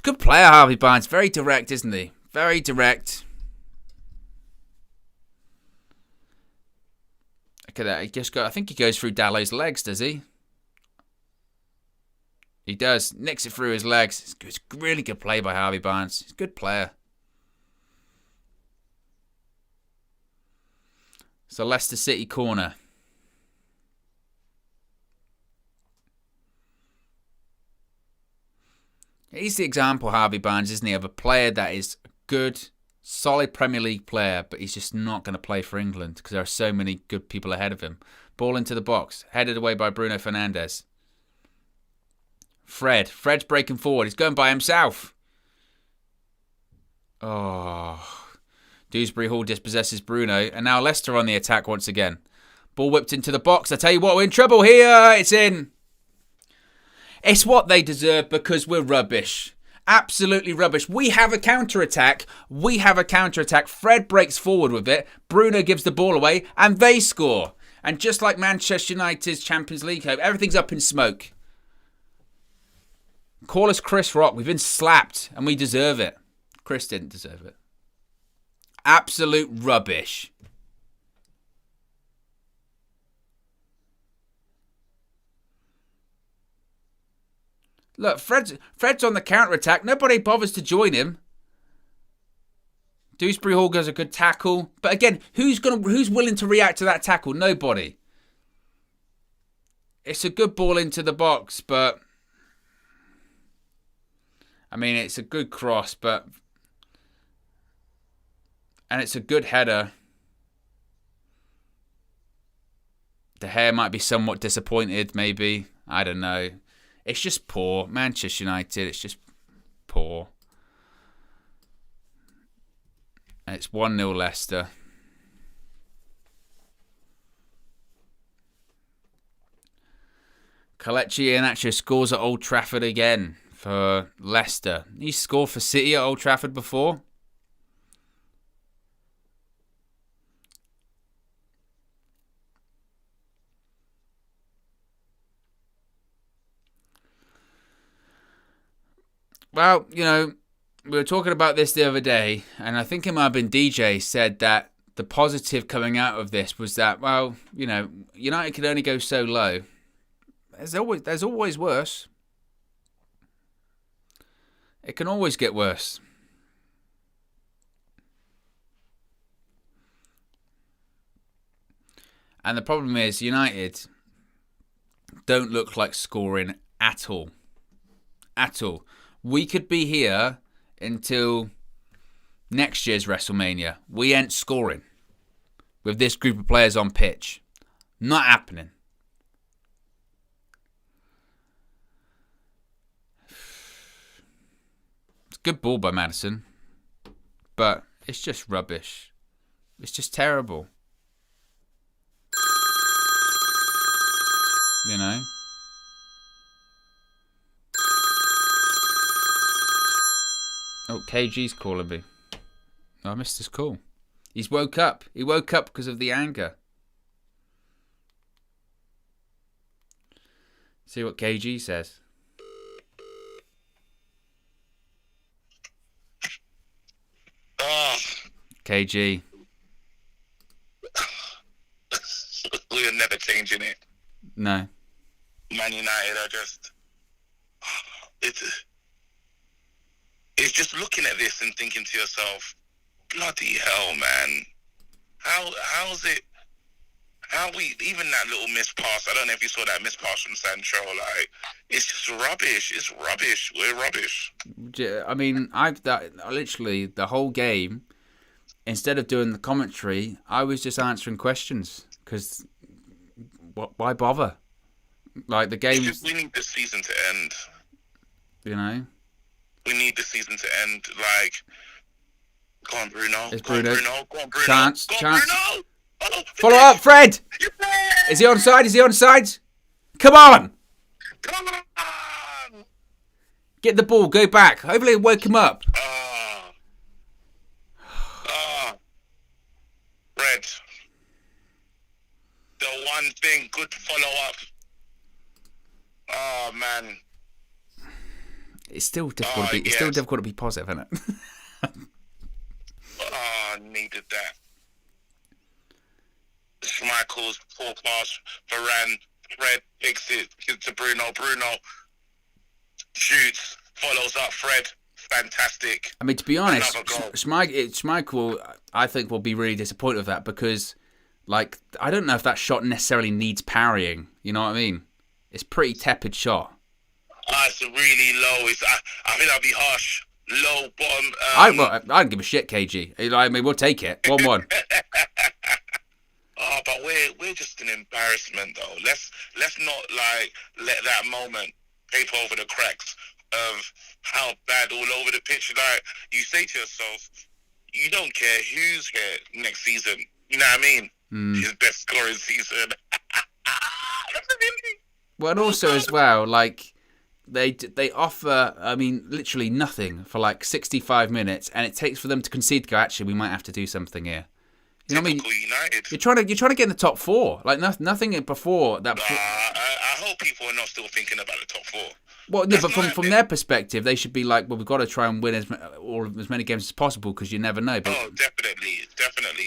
Speaker 1: good player, Harvey Barnes. Very direct, isn't he? Very direct. Look at that. I think he goes through Dallow's legs, does he? He does. Nicks it through his legs. It's really good play by Harvey Barnes. He's a good player. So Leicester City corner. He's the example, Harvey Barnes, isn't he, of a player that is a good, solid Premier League player, but he's just not going to play for England because there are so many good people ahead of him. Ball into the box, headed away by Bruno Fernandes. Fred's breaking forward. He's going by himself. Oh. Dewsbury Hall dispossesses Bruno, and now Leicester on the attack once again. Ball whipped into the box. I tell you what, we're in trouble here. It's in. It's what they deserve because we're rubbish. Absolutely rubbish. We have a counter-attack. Fred breaks forward with it. Bruno gives the ball away and they score. And just like Manchester United's Champions League hope, everything's up in smoke. Call us Chris Rock. We've been slapped and we deserve it. Chris didn't deserve it. Absolute rubbish. Look, Fred's on the counter-attack. Nobody bothers to join him. Dewsbury Hall does a good tackle. But again, who's willing to react to that tackle? Nobody. It's a good ball into the box, but... I mean, it's a good cross, but... And it's a good header. De Gea might be somewhat disappointed, maybe. I don't know. It's just poor. Manchester United, it's just poor. And it's 1-0 Leicester. Kelechi Iheanacho scores at Old Trafford again for Leicester. He scored for City at Old Trafford before. Well, you know, we were talking about this the other day, and I think it might have been DJ said that the positive coming out of this was that, well, you know, United can only go so low. There's always worse. It can always get worse. And the problem is United don't look like scoring at all. At all. We could be here until next year's WrestleMania. We ain't scoring with this group of players on pitch. Not happening. It's a good ball by Maddison, but it's just rubbish. It's just terrible. You know? Oh, KG's calling me. Oh, I missed his call. He's woke up. He woke up because of the anger. See what KG says. KG.
Speaker 3: We're never changing it.
Speaker 1: No.
Speaker 3: Man United are just... It's just looking at this and thinking to yourself, bloody hell, man. How's it... even that little missed pass, I don't know if you saw that missed pass from Sancho, like, it's just rubbish. It's rubbish. We're rubbish.
Speaker 1: I mean, literally the whole game, instead of doing the commentary, I was just answering questions, because why bother? Like, the game...
Speaker 3: We need this season to end.
Speaker 1: You know?
Speaker 3: We need the season to end. Like, go on, Bruno.
Speaker 1: It's
Speaker 3: Go on,
Speaker 1: Bruno.
Speaker 3: Go on, Bruno.
Speaker 1: Chance.
Speaker 3: Bruno.
Speaker 1: Follow up, Fred! Is he onside? Come on!
Speaker 3: Come on!
Speaker 1: Get the ball, go back. Hopefully it'll wake him up.
Speaker 3: Red. The one thing, good follow up. Oh, man.
Speaker 1: It's still difficult to be. It's still difficult to be positive, isn't it?
Speaker 4: Needed that. Schmeichel's poor pass, Varane, Fred picks it, gives to Bruno. Bruno shoots, follows up Fred. Fantastic.
Speaker 1: I mean, to be honest, Schmeichel, I think, will be really disappointed with that because, like, I don't know if that shot necessarily needs parrying. You know what I mean? It's a pretty tepid shot.
Speaker 4: It's really low. I think that'd be harsh. Low bottom.
Speaker 1: I don't give a shit, KG. I mean, we'll take it. 1-1.
Speaker 4: But we're just an embarrassment, though. Let's not let that moment paper over the cracks of how bad all over the pitch. Like, you say to yourself, you don't care who's here next season. You know what I mean? His best scoring season.
Speaker 1: Well, and also as well, like, they offer, I mean, literally nothing for like 65 minutes, and it takes for them to concede to go, actually, we might have to do something here. You know what I mean?
Speaker 4: United.
Speaker 1: You're trying to get in the top four. Like, nothing before that.
Speaker 4: I hope people are not still thinking about the top four.
Speaker 1: Well, yeah, but from their perspective, they should be like, well, we've got to try and win as many games as possible because you never know. But,
Speaker 4: definitely.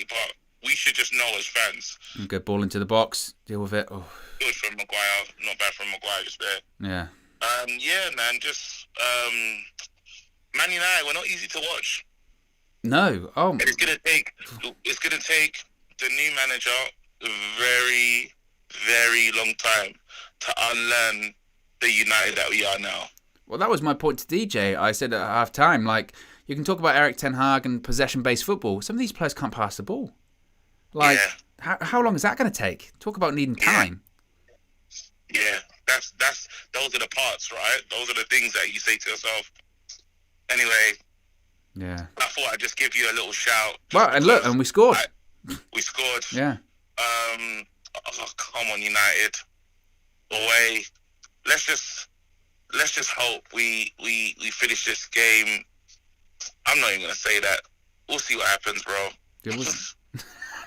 Speaker 4: But we should just know as fans.
Speaker 1: Good ball into the box. Deal with it. Oh.
Speaker 4: Good from Maguire. Not bad from Maguire just there.
Speaker 1: Yeah.
Speaker 4: Yeah, man. Just Man United. We're not easy to watch.
Speaker 1: No. Oh.
Speaker 4: It's gonna take the new manager a very, very long time to unlearn the United that we are now.
Speaker 1: Well, that was my point to DJ. I said at half time, like, you can talk about Erik Ten Hag and possession-based football. Some of these players can't pass the ball. Like, how long is that going to take? Talk about needing time.
Speaker 4: Yeah, that's those are the parts, right? Those are the things that you say to yourself. Anyway,
Speaker 1: yeah.
Speaker 4: I thought I'd just give you a little shout.
Speaker 1: Well, and look, and we scored.
Speaker 4: We scored.
Speaker 1: Yeah.
Speaker 4: Come on, United. Away. Let's just hope we finish this game. I'm not even gonna say that. We'll see what happens, bro.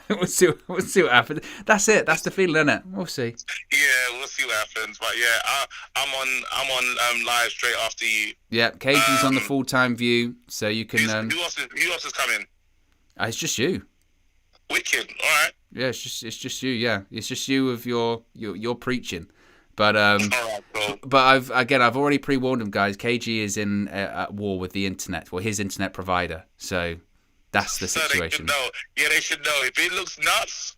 Speaker 1: We'll see what happens. That's it. That's the feeling, isn't it? We'll see.
Speaker 4: Yeah, we'll see what happens. But yeah, I'm on live straight after you.
Speaker 1: Yeah, KG's on the full-time view, so you can.
Speaker 4: Who else is coming?
Speaker 1: It's just you.
Speaker 4: Wicked. All right.
Speaker 1: Yeah, it's just you. Yeah, it's just you with your preaching. But
Speaker 4: cool.
Speaker 1: But I've already pre-warned him, guys. KG is in at war with the internet, well, his internet provider. So that's the situation.
Speaker 4: They should know. If it looks nuts,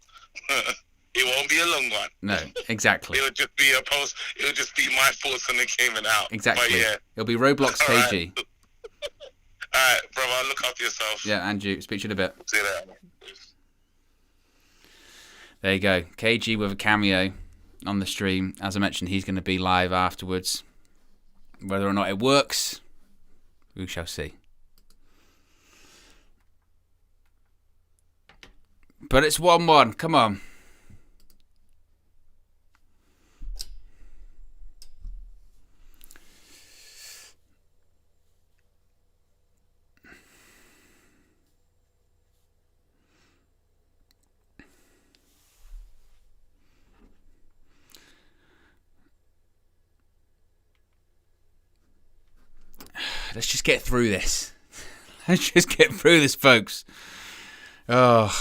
Speaker 4: it won't be a long one.
Speaker 1: No, exactly.
Speaker 4: It'll just be It'll just be my thoughts on the game and out.
Speaker 1: Exactly.
Speaker 4: But yeah,
Speaker 1: it'll be Roblox KG.
Speaker 4: All right, brother. Look after yourself.
Speaker 1: Yeah, and you. Speak to you in a bit.
Speaker 4: See you later.
Speaker 1: There you go. KG with a cameo on the stream. As I mentioned, he's going to be live afterwards. Whether or not it works, we shall see. But it's 1-1. Come on. Let's just get through this. Let's just get through this, folks. Oh.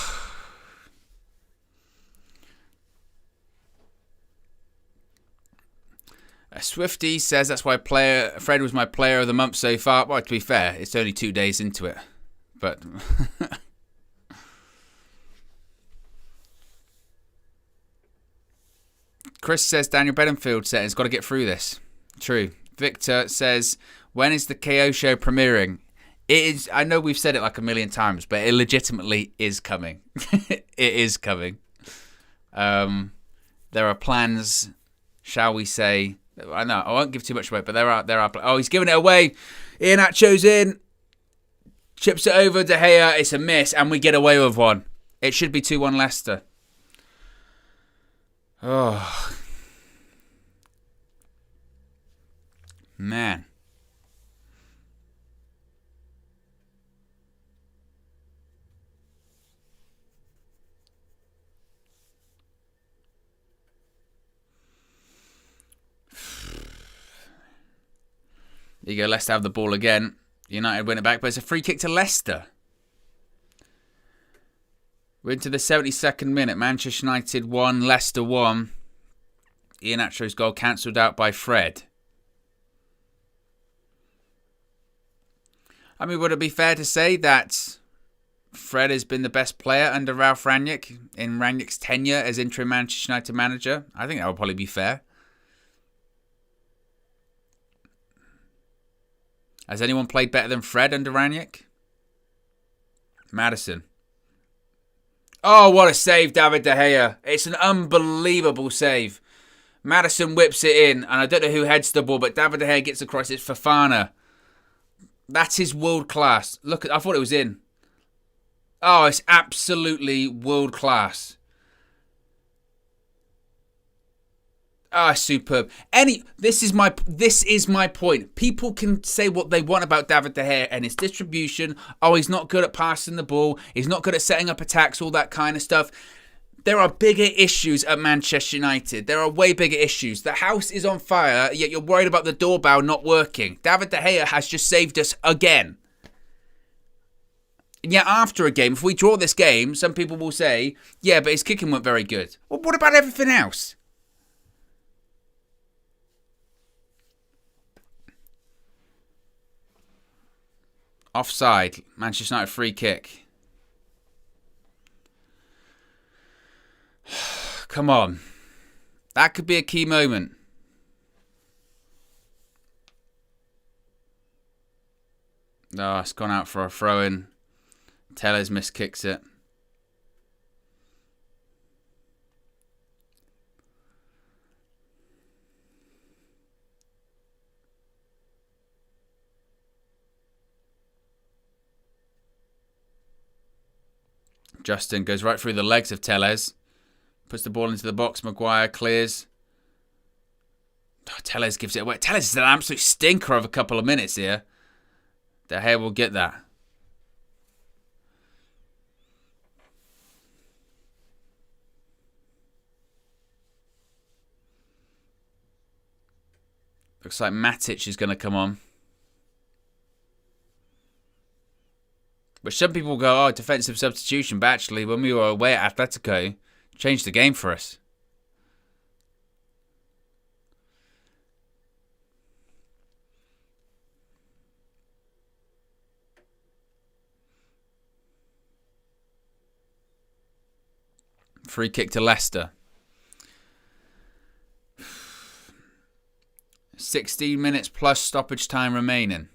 Speaker 1: Swifty says that's why Fred was my player of the month so far. Well, to be fair, it's only 2 days into it. But Chris says Daniel Bedingfield said it's got to get through this. True. Victor says, when is the KO show premiering? It is. I know we've said it like a million times, but it legitimately is coming. It is coming. There are plans, shall we say? I know I won't give too much away, but there are. Oh, he's giving it away. Iheanacho's in. Chips it over De Gea. It's a miss, and we get away with one. It should be 2-1 Leicester. Oh. Man. There you go, Leicester have the ball again. United win it back, but it's a free kick to Leicester. We're into the 72nd minute. Manchester United 1, Leicester 1. Iheanacho's goal cancelled out by Fred. I mean, would it be fair to say that Fred has been the best player under Ralph Rangnick in Rangnick's tenure as interim Manchester United manager? I think that would probably be fair. Has anyone played better than Fred under Rangnick? Maddison. Oh, what a save, David De Gea. It's an unbelievable save. Maddison whips it in, and I don't know who heads the ball, but David De Gea gets across. It's Fofana. That's his world class. Look, I thought it was in. Oh, it's absolutely world class. Ah, superb. This is my point. People can say what they want about David De Gea and his distribution. Oh, he's not good at passing the ball. He's not good at setting up attacks, all that kind of stuff. There are bigger issues at Manchester United. There are way bigger issues. The house is on fire, yet you're worried about the doorbell not working. David De Gea has just saved us again. And yet after a game, if we draw this game, some people will say, yeah, but his kicking weren't very good. Well, what about everything else? Offside. Manchester United free kick. Come on. That could be a key moment. Oh, it's gone out for a throw-in. Tellez miskicks it. Justin goes right through the legs of Tellez. Puts the ball into the box. Maguire clears. Oh, Tellez gives it away. Tellez is an absolute stinker of a couple of minutes here. De Gea will get that. Looks like Matic is going to come on. But some people go, oh, defensive substitution. But actually, when we were away at Atletico, changed the game for us. Free kick to Leicester. 16 minutes plus stoppage time remaining.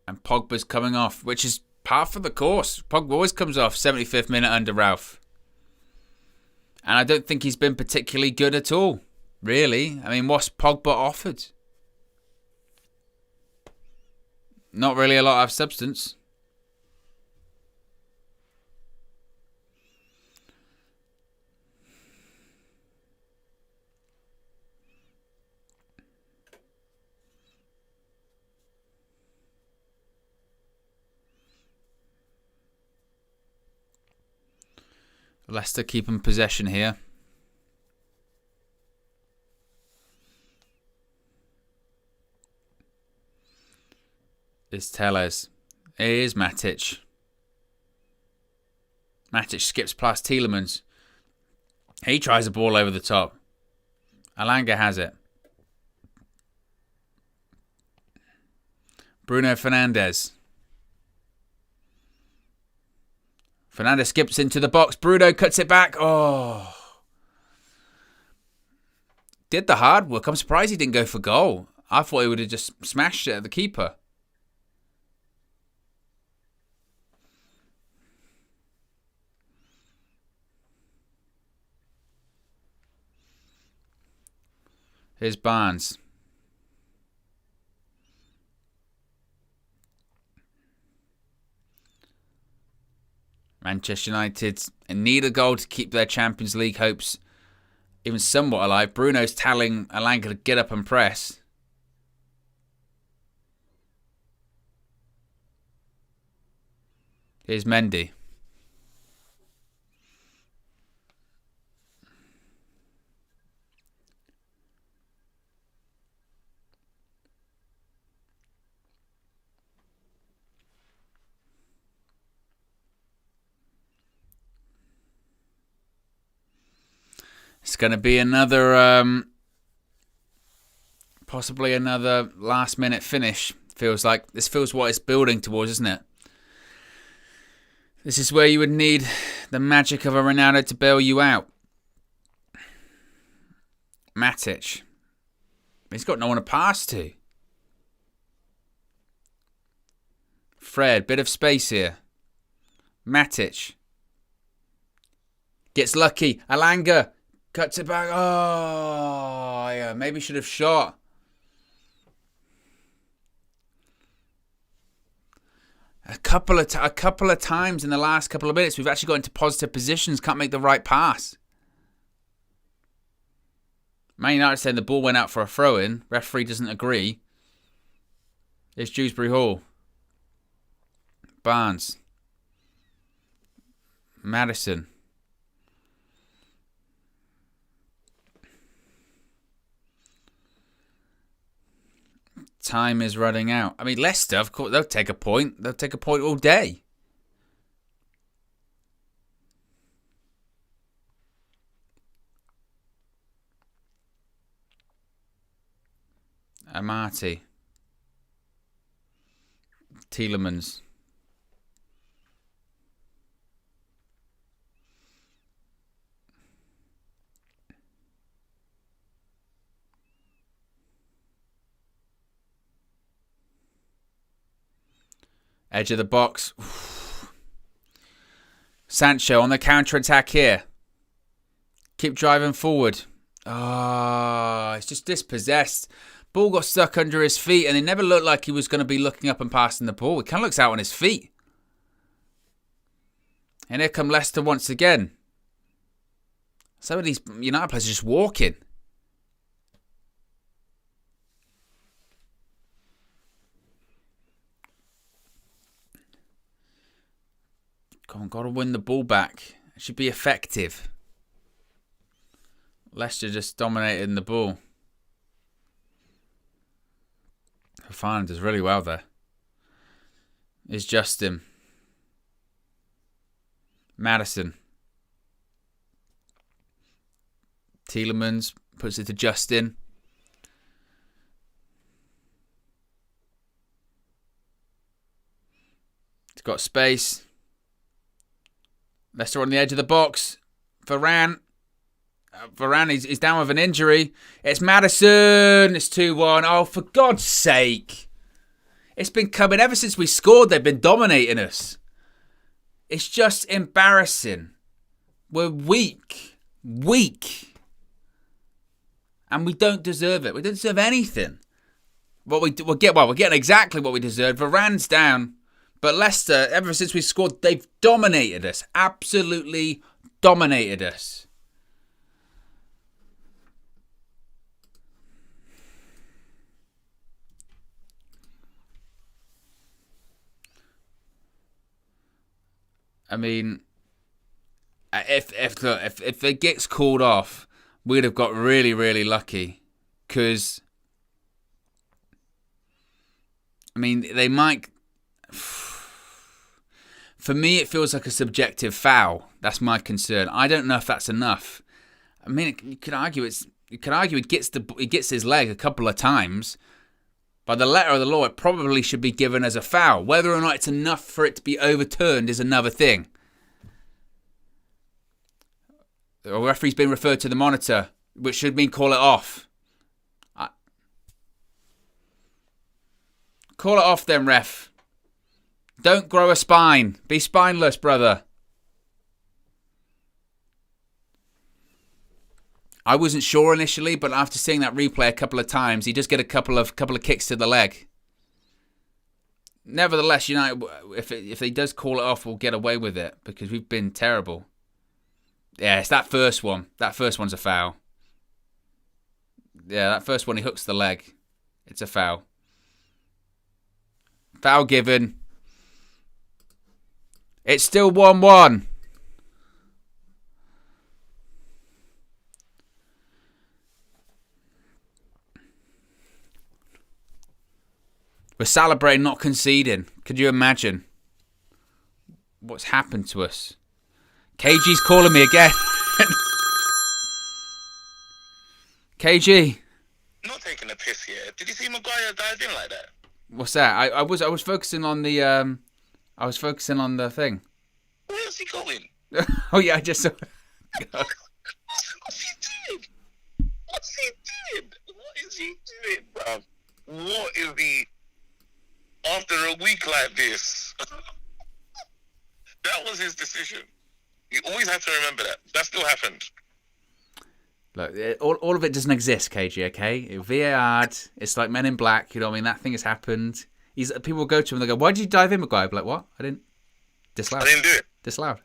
Speaker 1: And Pogba's coming off, which is par for the course. Pogba always comes off 75th minute under Ralph. And I don't think he's been particularly good at all, really. I mean, what's Pogba offered? Not really a lot of substance. Leicester keeping possession here. It's Tellez. It is Matic. Matic skips past Tielemans. He tries a ball over the top. Alanga has it. Bruno Fernandes. Fernandes skips into the box. Bruno cuts it back. Oh. Did the hard work. I'm surprised he didn't go for goal. I thought he would have just smashed it at the keeper. Here's Barnes. Manchester United need a goal to keep their Champions League hopes even somewhat alive. Bruno's telling Alanga to get up and press. Here's Mendy. It's going to be another, possibly another last-minute finish. Feels like this feels what it's building towards, isn't it? This is where you would need the magic of a Ronaldo to bail you out. Matic. He's got no one to pass to. Fred, bit of space here. Matic. Gets lucky. Alanga. Cuts it back. Oh, yeah. Maybe should have shot. A couple of times in the last couple of minutes, we've actually got into positive positions. Can't make the right pass. Man United saying the ball went out for a throw-in. Referee doesn't agree. It's Dewsbury Hall. Barnes. Madison. Time is running out. I mean, Leicester, of course, they'll take a point. They'll take a point all day. Amati. Tielemans. Edge of the box. Sancho on the counter-attack here. Keep driving forward. Oh, it's just dispossessed. Ball got stuck under his feet and it never looked like he was going to be looking up and passing the ball. It kind of looks out on his feet. And here come Leicester once again. Some of these United players are just walking. Come on, got to win the ball back. It should be effective. Leicester just dominating the ball. Fafana does really well there. Is Justin. Madison. Tielemans puts it to Justin. It's got space. Leicester on the edge of the box. Varane. Varane is down with an injury. It's Madison. It's 2-1. Oh, for God's sake. It's been coming ever since we scored. They've been dominating us. It's just embarrassing. We're weak. Weak. And we don't deserve it. We don't deserve anything. We're getting exactly what we deserve. Varane's down. But Leicester, ever since we scored, they've dominated us. Absolutely dominated us. I mean, if it gets called off, we'd have got really, really lucky. Because, I mean, they might... For me, it feels like a subjective foul. That's my concern. I don't know if that's enough. I mean, you could argue he gets his leg a couple of times. By the letter of the law, it probably should be given as a foul. Whether or not it's enough for it to be overturned is another thing. The referee's been referred to the monitor, which should mean call it off. Call it off then, ref. Don't grow a spine. Be spineless, brother. I wasn't sure initially, but after seeing that replay a couple of times, he does get a couple of kicks to the leg. Nevertheless, United, if he does call it off, we'll get away with it because we've been terrible. Yeah, it's that first one. That first one's a foul. Yeah, that first one, he hooks the leg. It's a foul. Foul given. It's still 1-1. We're celebrating not conceding. Could you imagine what's happened to us? KG's calling me again. KG.
Speaker 4: Not taking a piss here. Did you see Maguire dive in like that?
Speaker 1: What's that? I was focusing on the thing.
Speaker 4: Where's he going?
Speaker 1: Oh yeah, I just saw.
Speaker 4: What's he doing? What's he doing? What is he doing, bruv? What is he? After a week like this, that was his decision. You always have to remember that. That still happened.
Speaker 1: Look, all of it doesn't exist, KG, okay? VAR, it's like Men in Black, you know what I mean? That thing has happened. People go to him and they go, why did you dive in, Maguire? Like, what? I didn't. Disallowed.
Speaker 4: I didn't do it.
Speaker 1: Disallowed.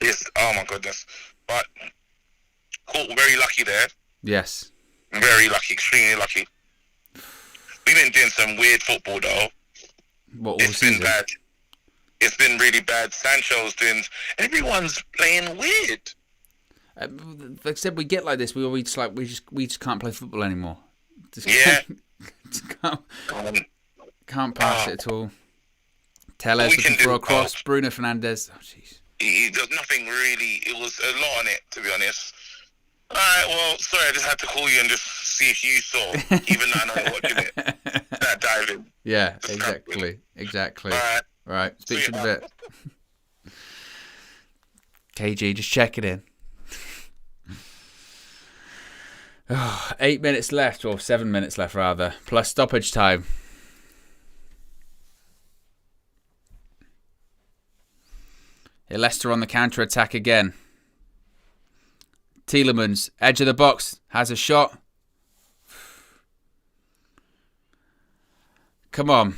Speaker 4: Yes. Oh, my goodness. But, cool, very lucky there.
Speaker 1: Yes.
Speaker 4: Very lucky, extremely lucky. We've been doing some weird football, though.
Speaker 1: What,
Speaker 4: it's been bad. It's been really bad. Sancho's doing... Everyone's playing weird.
Speaker 1: Like I said, we get like this. We just can't play football anymore. Can't pass it at all. Tellez looking for a cross. Bruno Fernandes. Oh jeez.
Speaker 4: There's nothing really. It was a lot on it, to be honest. All right. Well, sorry. I just had to call you and just see if you saw, even though I know you're watching it. That diving.
Speaker 1: Yeah. Exactly. All right. Speak to you in a bit. KG, just check it in. 8 minutes left, or 7 minutes left rather, plus stoppage time. Leicester on the counter-attack again. Tielemans, edge of the box, has a shot. Come on.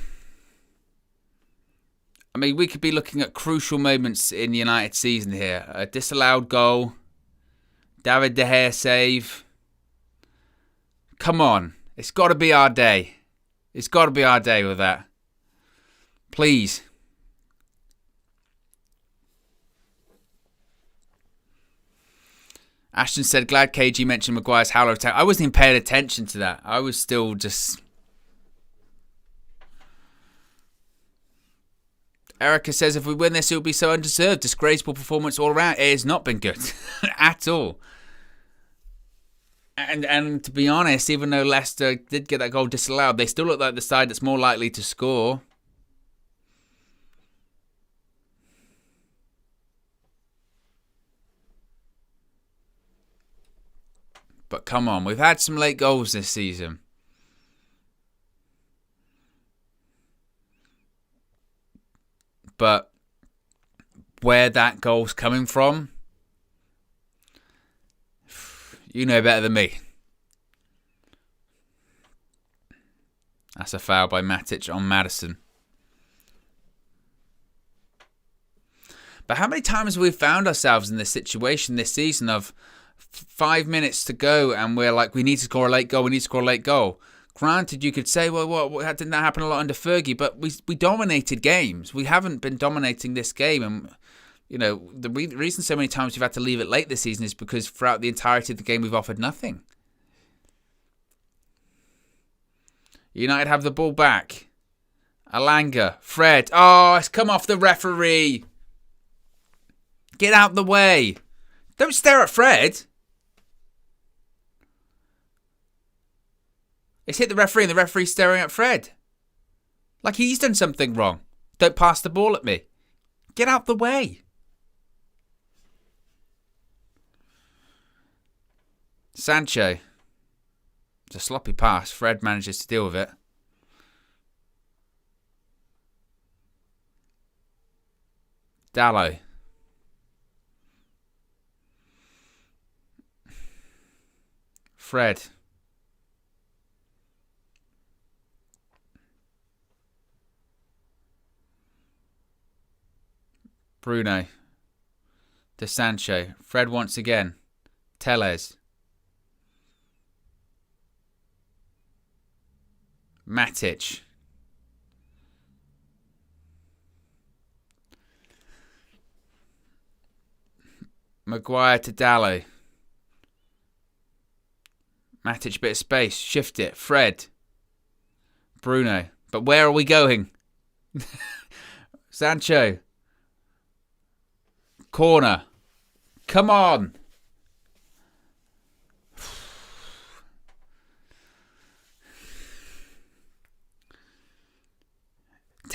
Speaker 1: I mean, we could be looking at crucial moments in the United season here. A disallowed goal. David De Gea save. Come on. It's got to be our day. It's got to be our day with that. Please. Ashton said, glad KG mentioned Maguire's howler attack. I wasn't even paying attention to that. I was still just... Erica says, if we win this, it will be so undeserved. Disgraceful performance all around. It has not been good at all. And to be honest, even though Leicester did get that goal disallowed, they still look like the side that's more likely to score. But come on, we've had some late goals this season. But where that goal's coming from, you know better than me. That's a foul by Matic on Maddison. But how many times have we found ourselves in this situation this season of 5 minutes to go and we're like, we need to score a late goal. Granted, you could say, well, didn't that happen a lot under Fergie? But we dominated games. We haven't been dominating this game. And, you know, the reason so many times we've had to leave it late this season is because throughout the entirety of the game, we've offered nothing. United have the ball back. Alanga, Fred. Oh, it's come off the referee. Get out the way. Don't stare at Fred. It's hit the referee and the referee's staring at Fred. Like he's done something wrong. Don't pass the ball at me. Get out the way. Sancho. It's a sloppy pass. Fred manages to deal with it. Dallo. Fred. Bruno. To Sancho. Fred once again. Tellez. Matic. Maguire to Dallo. Matic, bit of space. Shift it. Fred. Bruno. But where are we going? Sancho. Corner. Come on.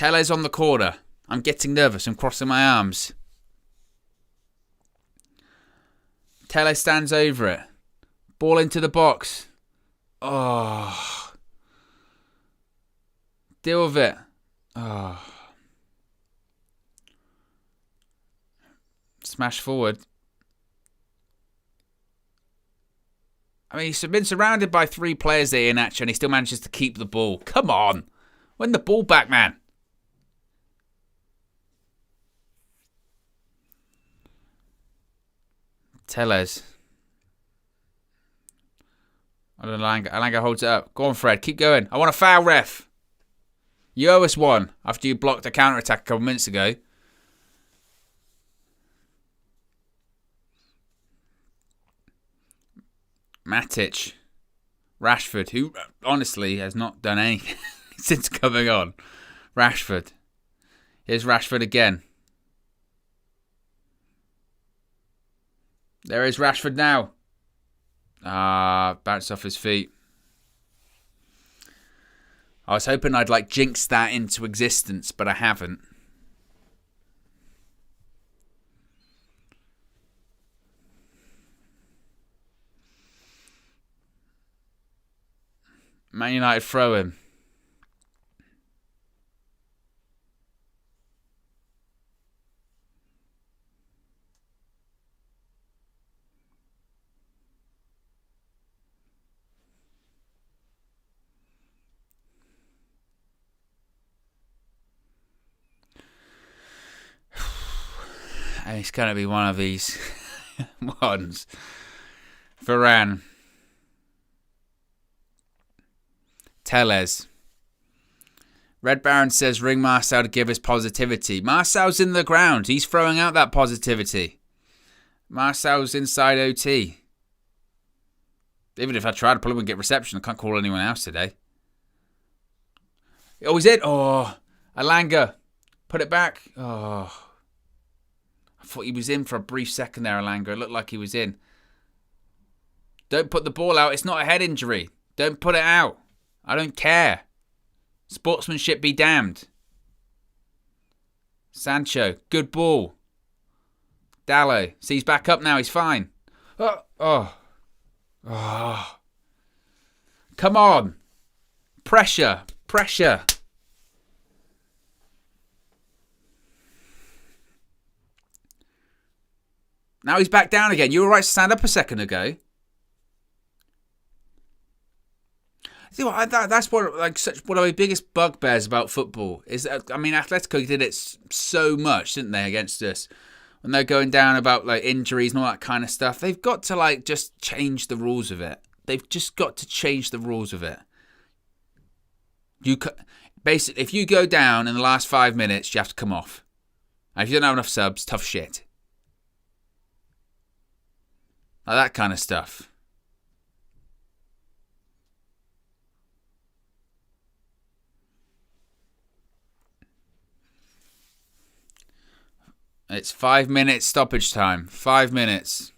Speaker 1: Tellez on the corner. I'm getting nervous. I'm crossing my arms. Tellez stands over it. Ball into the box. Oh. Deal with it. Oh. Smash forward. I mean, he's been surrounded by 3 players there, Iheanacho, and he still manages to keep the ball. Come on. Win the ball back, man. Tellez. Alanga holds it up. Go on, Fred. Keep going. I want a foul, ref. You owe us one after you blocked a counter-attack a couple minutes ago. Matic. Rashford, who honestly has not done anything since coming on. Rashford. Here's Rashford again. There is Rashford now. Bounced off his feet. I was hoping I'd jinx that into existence, but I haven't. Man United throw him. And it's going to be one of these ones. Varane. Tellez. Red Baron says ring Marcel to give us positivity. Marcel's in the ground. He's throwing out that positivity. Marcel's inside OT. Even if I try to pull him and get reception, I can't call anyone else today. Oh, is it? Oh, Alanga. Put it back. Oh. I thought he was in for a brief second there, Alanga. It looked like he was in. Don't put the ball out. It's not a head injury. Don't put it out. I don't care. Sportsmanship be damned. Sancho. Good ball. Dallo. See, he's back up now. He's fine. Oh. Come on. Pressure. Now he's back down again. You were right to stand up a second ago. See what? That's what one of my biggest bugbears about football is. I mean, Atletico did it so much, didn't they, against us? When they're going down about injuries and all that kind of stuff, they've got to just change the rules of it. They've just got to change the rules of it. Basically, if you go down in the last 5 minutes, you have to come off. And if you don't have enough subs, tough shit. Like that kind of stuff. It's 5 minutes stoppage time. 5 minutes.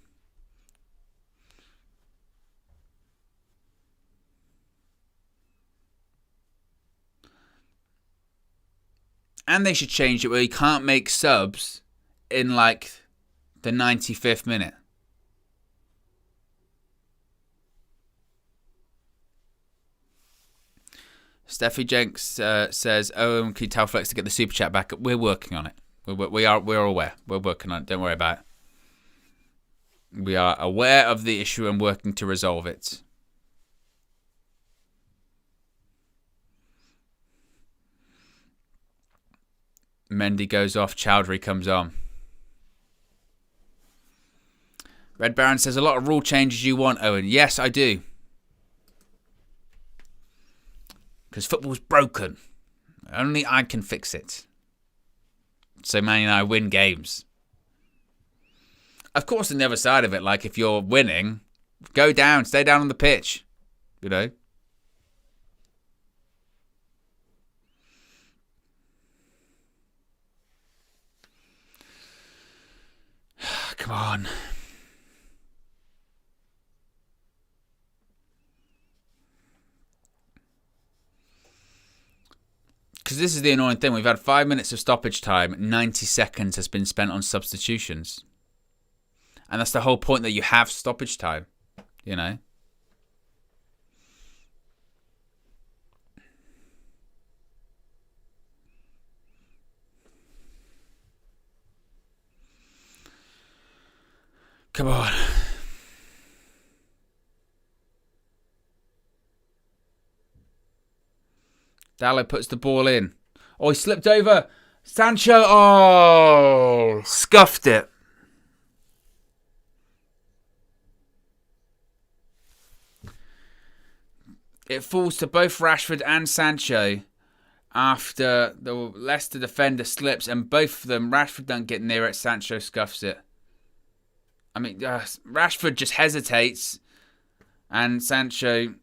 Speaker 1: And they should change it where you can't make subs in the 95th minute. Steffi Jenks says, Owen, can you tell Flex to get the super chat back? We're working on it. We're aware. We're working on it. Don't worry about it. We are aware of the issue and working to resolve it. Mendy goes off. Chowdhury comes on. Red Baron says, a lot of rule changes you want, Owen. Yes, I do. Because football's broken. Only I can fix it. So Man United win games. Of course, on the other side of it, if you're winning, go down, stay down on the pitch. You know? Come on. Because because this is the annoying thing. We've had 5 minutes of stoppage time. 90 seconds has been spent on substitutions. And that's the whole point, that you have stoppage time, you know. Come on. Dallo puts the ball in. Oh, he slipped over. Sancho. Oh, scuffed it. It falls to both Rashford and Sancho after the Leicester defender slips, and both of them, Rashford don't get near it, Sancho scuffs it. I mean, Rashford just hesitates, and Sancho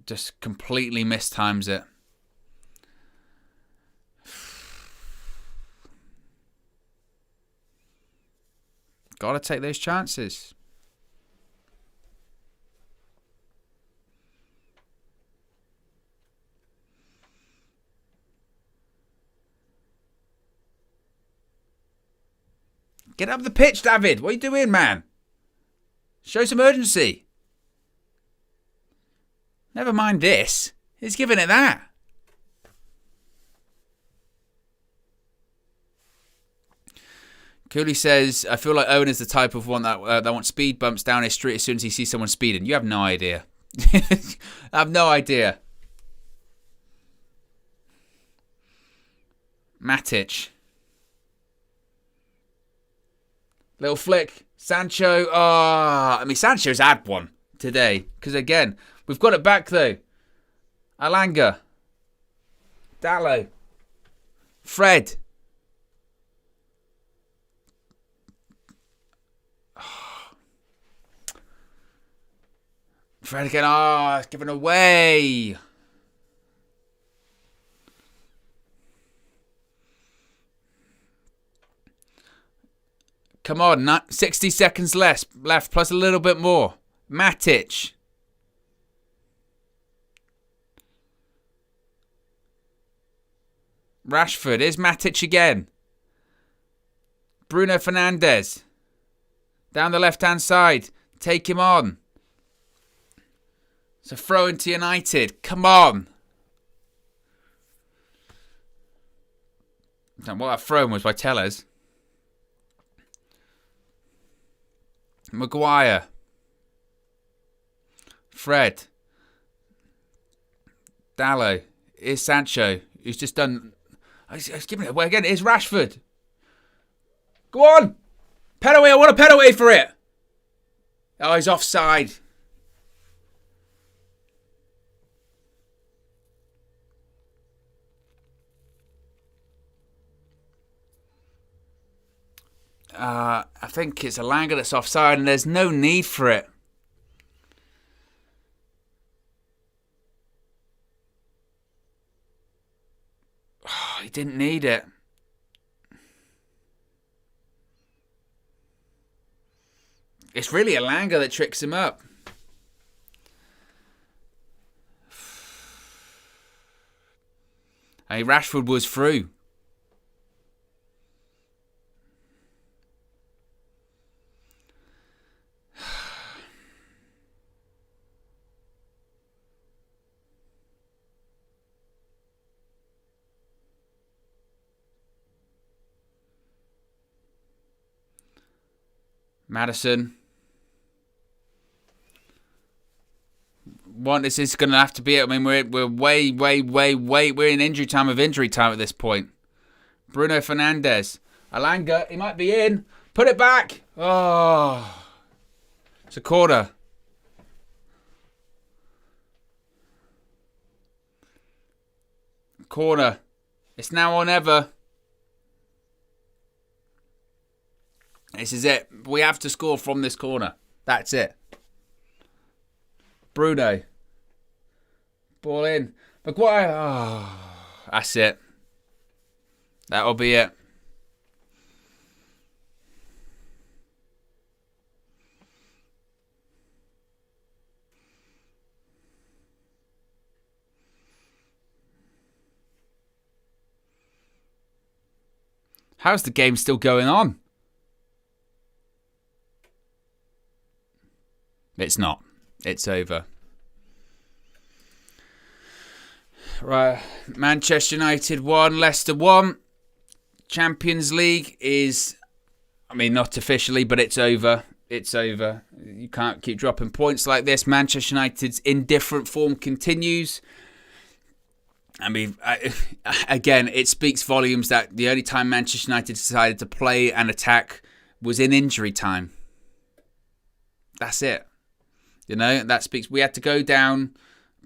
Speaker 1: just completely mistimes it. Got to take those chances. Get up the pitch, David. What are you doing, man? Show some urgency. Never mind this. He's giving it that. Cooley says, I feel like Owen is the type of one that wants speed bumps down his street as soon as he sees someone speeding. You have no idea. I have no idea. Matic. Little flick. Sancho. I mean, Sancho's had one today. Because, again, we've got it back, though. Alanga. Dallo. Fred. Fred again. It's given away. Come on, 60 seconds left, plus a little bit more. Matic. Rashford. Here's Matic again. Bruno Fernandes. Down the left-hand side. Take him on. So throw into United. Come on. Well, that throw was by Tellez. Maguire. Fred. Dallo. Here's Sancho, who's just done... He's giving it away again. Here's Rashford. Go on. Penalty. I want a penalty for it. Oh, he's offside. I think it's Alanga that's offside, and there's no need for it. Oh, he didn't need it. It's really Alanga that tricks him up. Hey, Rashford was through. Maddison. This is going to have to be it. I mean, we're way. We're in injury time at this point. Bruno Fernandes. Alanga, he might be in. Put it back. Oh. It's a corner. Corner. It's now or never. This is it. We have to score from this corner. That's it. Bruno. Ball in. Maguire. Oh, that's it. That'll be it. How's the game still going on? It's not. It's over. Right. Manchester United 1, Leicester 1. Champions League is, not officially, but it's over. It's over. You can't keep dropping points like this. Manchester United's indifferent form continues. Again, it speaks volumes that the only time Manchester United decided to play and attack was in injury time. That's it. That speaks. We had to go down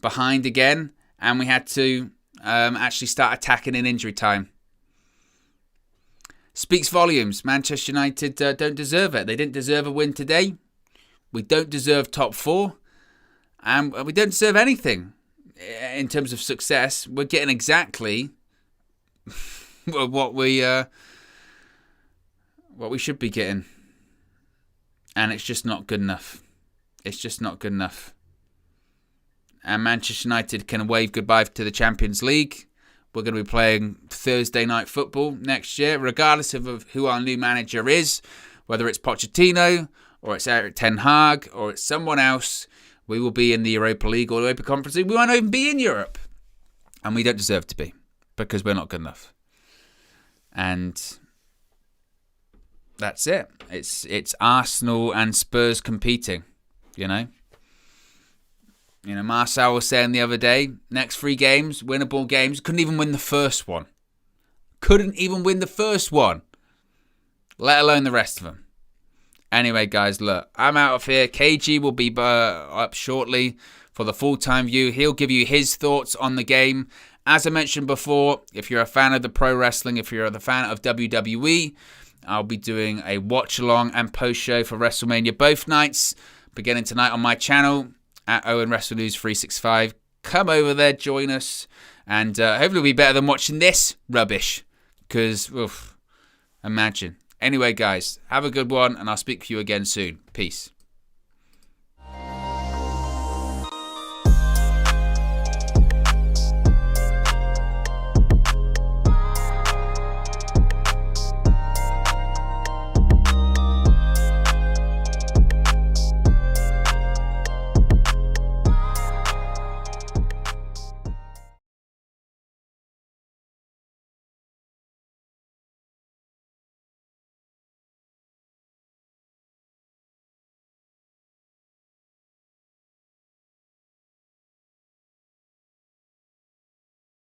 Speaker 1: behind again, and we had to actually start attacking in injury time. Speaks volumes. Manchester United don't deserve it. They didn't deserve a win today. We don't deserve top 4. And we don't deserve anything in terms of success. We're getting exactly what we should be getting. And it's just not good enough. It's just not good enough. And Manchester United can wave goodbye to the Champions League. We're going to be playing Thursday night football next year, regardless of who our new manager is, whether it's Pochettino or it's Eric Ten Hag or it's someone else. We will be in the Europa League or the Europa Conference League. We won't even be in Europe. And we don't deserve to be because we're not good enough. And that's it. It's Arsenal and Spurs competing, Marcel was saying the other day, next 3 games, winnable games. Couldn't even win the first one. Let alone the rest of them. Anyway, guys, look, I'm out of here. KG will be up shortly for the full-time view. He'll give you his thoughts on the game. As I mentioned before, if you're a fan of the pro wrestling, if you're a fan of WWE, I'll be doing a watch-along and post-show for WrestleMania both nights, beginning tonight on my channel at Owen Wrestle News 365. Come over there, join us, and hopefully it'll be better than watching this rubbish. Because, imagine. Anyway, guys, have a good one, and I'll speak to you again soon. Peace.